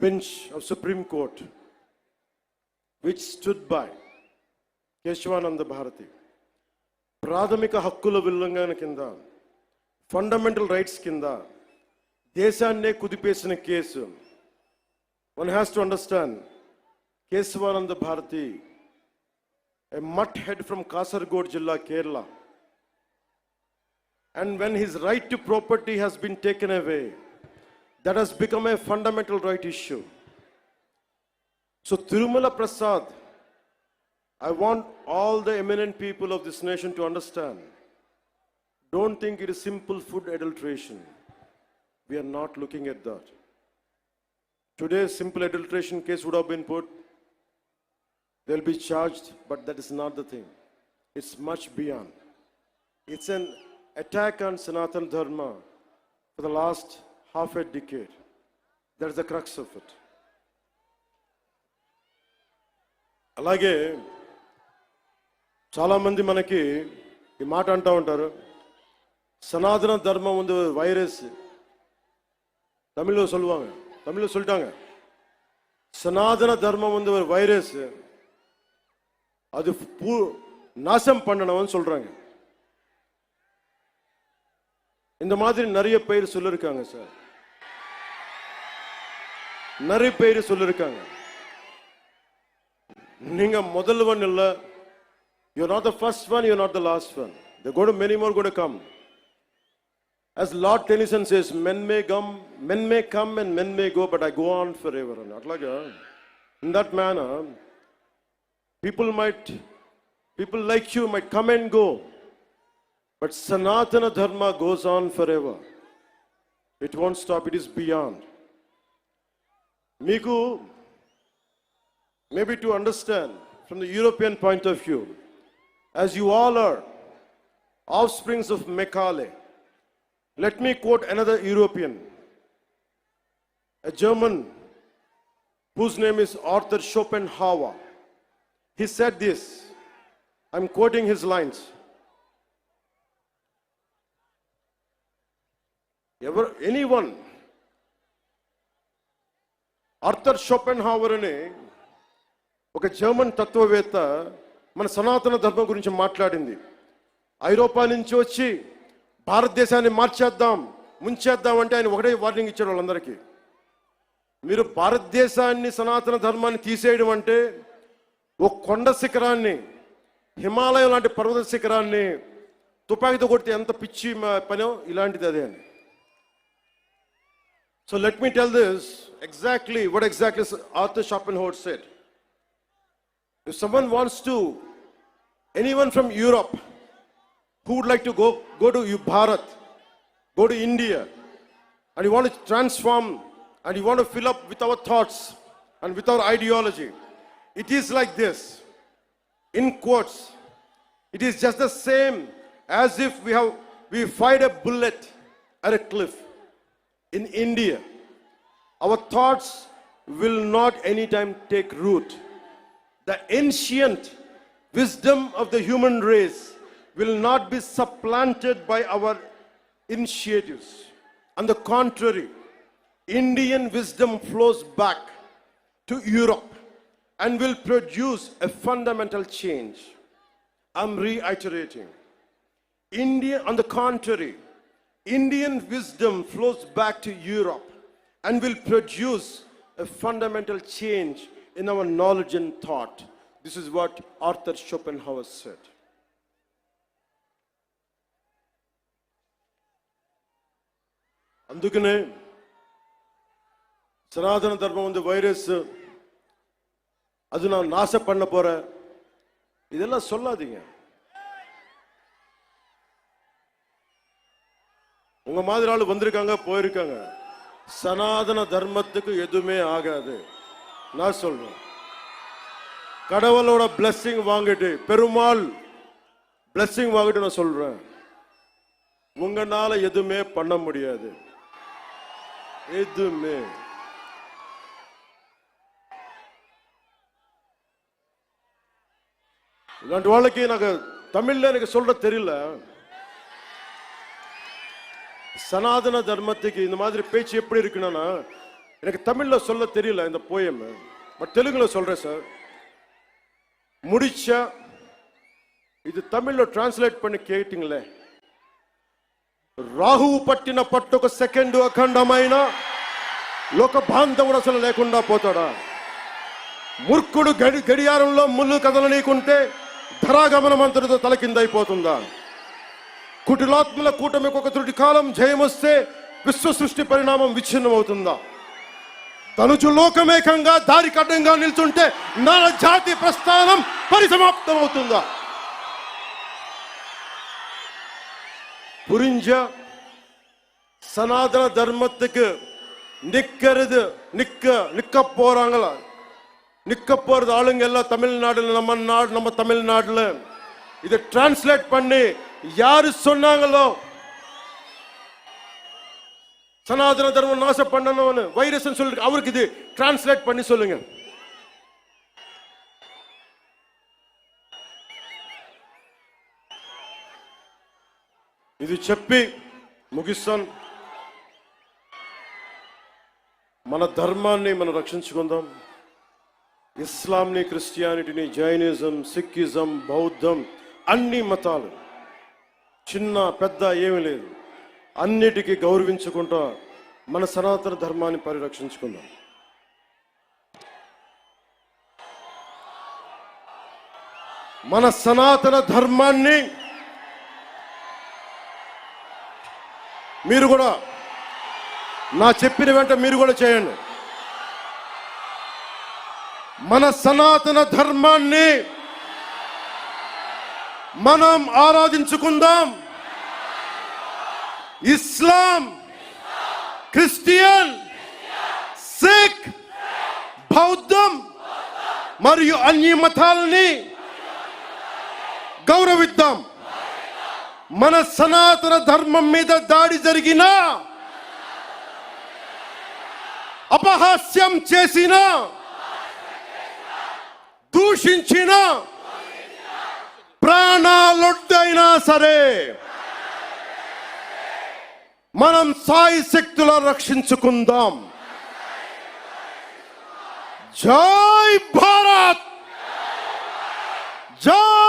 bench of Supreme Court which stood by Kesavananda Bharati. ప్రాథమిక హక్కుల ఉల్లంఘన కింద, ఫండమెంటల్ రైట్స్ కింద దేశాన్నే కుదిపేసిన case. One has to understand, Kesavananda Bharati, a mutt head from Kasaragod Jilla, Kerala, and when his right to property has been taken away, that has become a fundamental right issue. So Tirumala Prasad I want all the eminent people of this nation to understand. Don't think it is simple food adulteration. We are not looking at that. Today's simple adulteration case would have been put. They'll be charged, but that is not the thing. It's much beyond. It's an attack on Sanatana Dharma for the last half a decade. That is the crux of it. అలాగే చాలామంది మనకి ఈ మాట అంటూ ఉంటారు, సనాతన ధర్మం வந்து வைரஸ். தமிழில் சொல்லுவாங்க, தமிழில் சொல்லிட்டாங்க, சனாதன தர்மம் வந்து ஒரு வைரஸ், அது நாசம் பண்ணணும்னு சொல்றாங்க. இந்த மாதிரி நிறைய பேர் சொல்லிருக்காங்க சார், நிறைய பேர் சொல்லிருக்காங்க. நீங்க முதல்வன் இல்ல, you're not the first one, you're not the last one. There are going to many more going to come. As Lord Tennyson says, men may come and men may go, but I go on forever. In that manner, people like you might come and go, but Sanatana Dharma goes on forever. It won't stop, it is beyond. Miku, maybe to understand from the European point of view, as you all are offsprings of Macaulay, let me quote another European, a German whose name is Arthur Schopenhauer. He said this, I'm quoting his lines. Anyone, Arthur Schopenhauer అనే ఒక German తత్వవేత్త మన సనాతన ధర్మం గురించి మాట్లాడింది. ఐరోపా నుంచి వచ్చి భారతదేశాన్ని మార్చేద్దాం, ముంచేద్దాం అంటే ఆయన ఒకటే వార్నింగ్ ఇచ్చాడు వాళ్ళందరికీ. మీరు భారతదేశాన్ని సనాతన ధర్మాన్ని తీసేయడం అంటే ఒక కొండ శిఖరాన్ని, హిమాలయం లాంటి పర్వత శిఖరాన్ని తుపాకీతో కొడితే ఎంత పిచ్చి పనో ఇలాంటిది అదే అని. So let me tell this exactly what exactly Arthur Schopenhauer said. If someone wants to, anyone from Europe who would like to go to Bharat, go to India, and you want to transform and you want to fill up with our thoughts and with our ideology, it is like this. In quotes, it is just the same as if we fired a bullet at a cliff. In India, our thoughts will not anytime take root. The ancient wisdom of the human race will not be supplanted by our initiatives. On the contrary, Indian wisdom flows back to Europe and will produce a fundamental change. I'm reiterating. On the contrary, Indian wisdom flows back to Europe and will produce a fundamental change in our knowledge and thought. This is what Arthur Schopenhauer said. అందుకనే సనాతన ధర్మం ఉంది virus, அது நான் நாசம் பண்ண போறேன், இதெல்லாம் சொல்லாதீங்க. உங்க மாதிரி ஆளு வந்திருக்காங்க, போயிருக்காங்க. சனாதன தர்மத்துக்கு எதுவுமே ஆகாது. நான் சொல்றேன், கடவுளோட பிளெஸிங் வாங்கிட்டு, பெருமாள் பிளெஸிங் வாங்கிட்டு நான் சொல்றேன், உங்களால எதுவுமே பண்ண முடியாது. எதுவுமே. இல்லாண்டி வாழ்க்கை எனக்கு தமிழ்ல எனக்கு சொல்ற தெரியல. சனாதன தர்மத்துக்கு இந்த மாதிரி பேச்சு எப்படி இருக்குன்னா எனக்கு தமிழ்ல சொல்ல தெரியல இந்த போயம், பட் தெலுங்குல சொல்றேன் சார். முடிச்சா ఇది తమిళ్లో ట్రాన్స్లేట్ பண்ணி కేటింగ్లే. రాహువు పట్టిన పట్టొక సెకండ్ అఖండమైన లోక బాంధవుడు అసలు లేకుండా పోతాడా? మూర్ఖుడు గడియారంలో ముళ్ళు కదలనీకుంటే ధరాగమనం అంతటితో తలకిందైపోతుందా? కుటిలాత్మల కూటమికి ఒక త్రుటి కాలం జయమొస్తే విశ్వ సృష్టి పరిణామం విచ్ఛిన్నమవుతుందా? తనుచు లోకమేకంగా దారి కడ్డంగా నిల్చుంటే నా జాతి ప్రస్థానం పరిసమాప్తం అవుతుందా? புரிஞ்ச சனாதன தர்மத்துக்கு நிக்க போறாங்களா? நிக்க போறது ஆளுங்க எல்லாம் தமிழ்நாடுல, நம்ம தமிழ்நாடுல இதை டிரான்ஸ்லேட் பண்ணி யாரு சொன்னாங்களோ சனாதன தர்மம் நாசம் பண்ணணும்னு வைரஸ் சொல்லி அவருக்கு இது டிரான்ஸ்லேட் பண்ணி சொல்லுங்க. ఇది చెప్పి ముగిస్తాను. మన ధర్మాన్ని మనం రక్షించుకుందాం. ఇస్లాంని, క్రిస్టియానిటీని, జైనిజం, సిక్కిజం, బౌద్ధం, అన్ని మతాలు చిన్న పెద్ద ఏమీ లేదు, అన్నిటికీ గౌరవించుకుంటా మన సనాతన ధర్మాన్ని పరిరక్షించుకుందాం. మన సనాతన ధర్మాన్ని మీరు కూడా నా చెప్పిన వెంట మీరు కూడా చేయండి. మన సనాతన ధర్మాన్ని మనం ఆరాధించుకుందాం. ఇస్లాం, క్రిస్టియన్, సిక్, బౌద్ధం మరియు అన్ని మతాలని గౌరవిద్దాం. మన సనాతన ధర్మం మీద దాడి జరిగినా, అపహాస్యం చేసిన, దూషించిన, ప్రాణాలొడ్డైనా సరే మనం సాయి శక్తుల రక్షించుకుందాం. జై భారత్, జై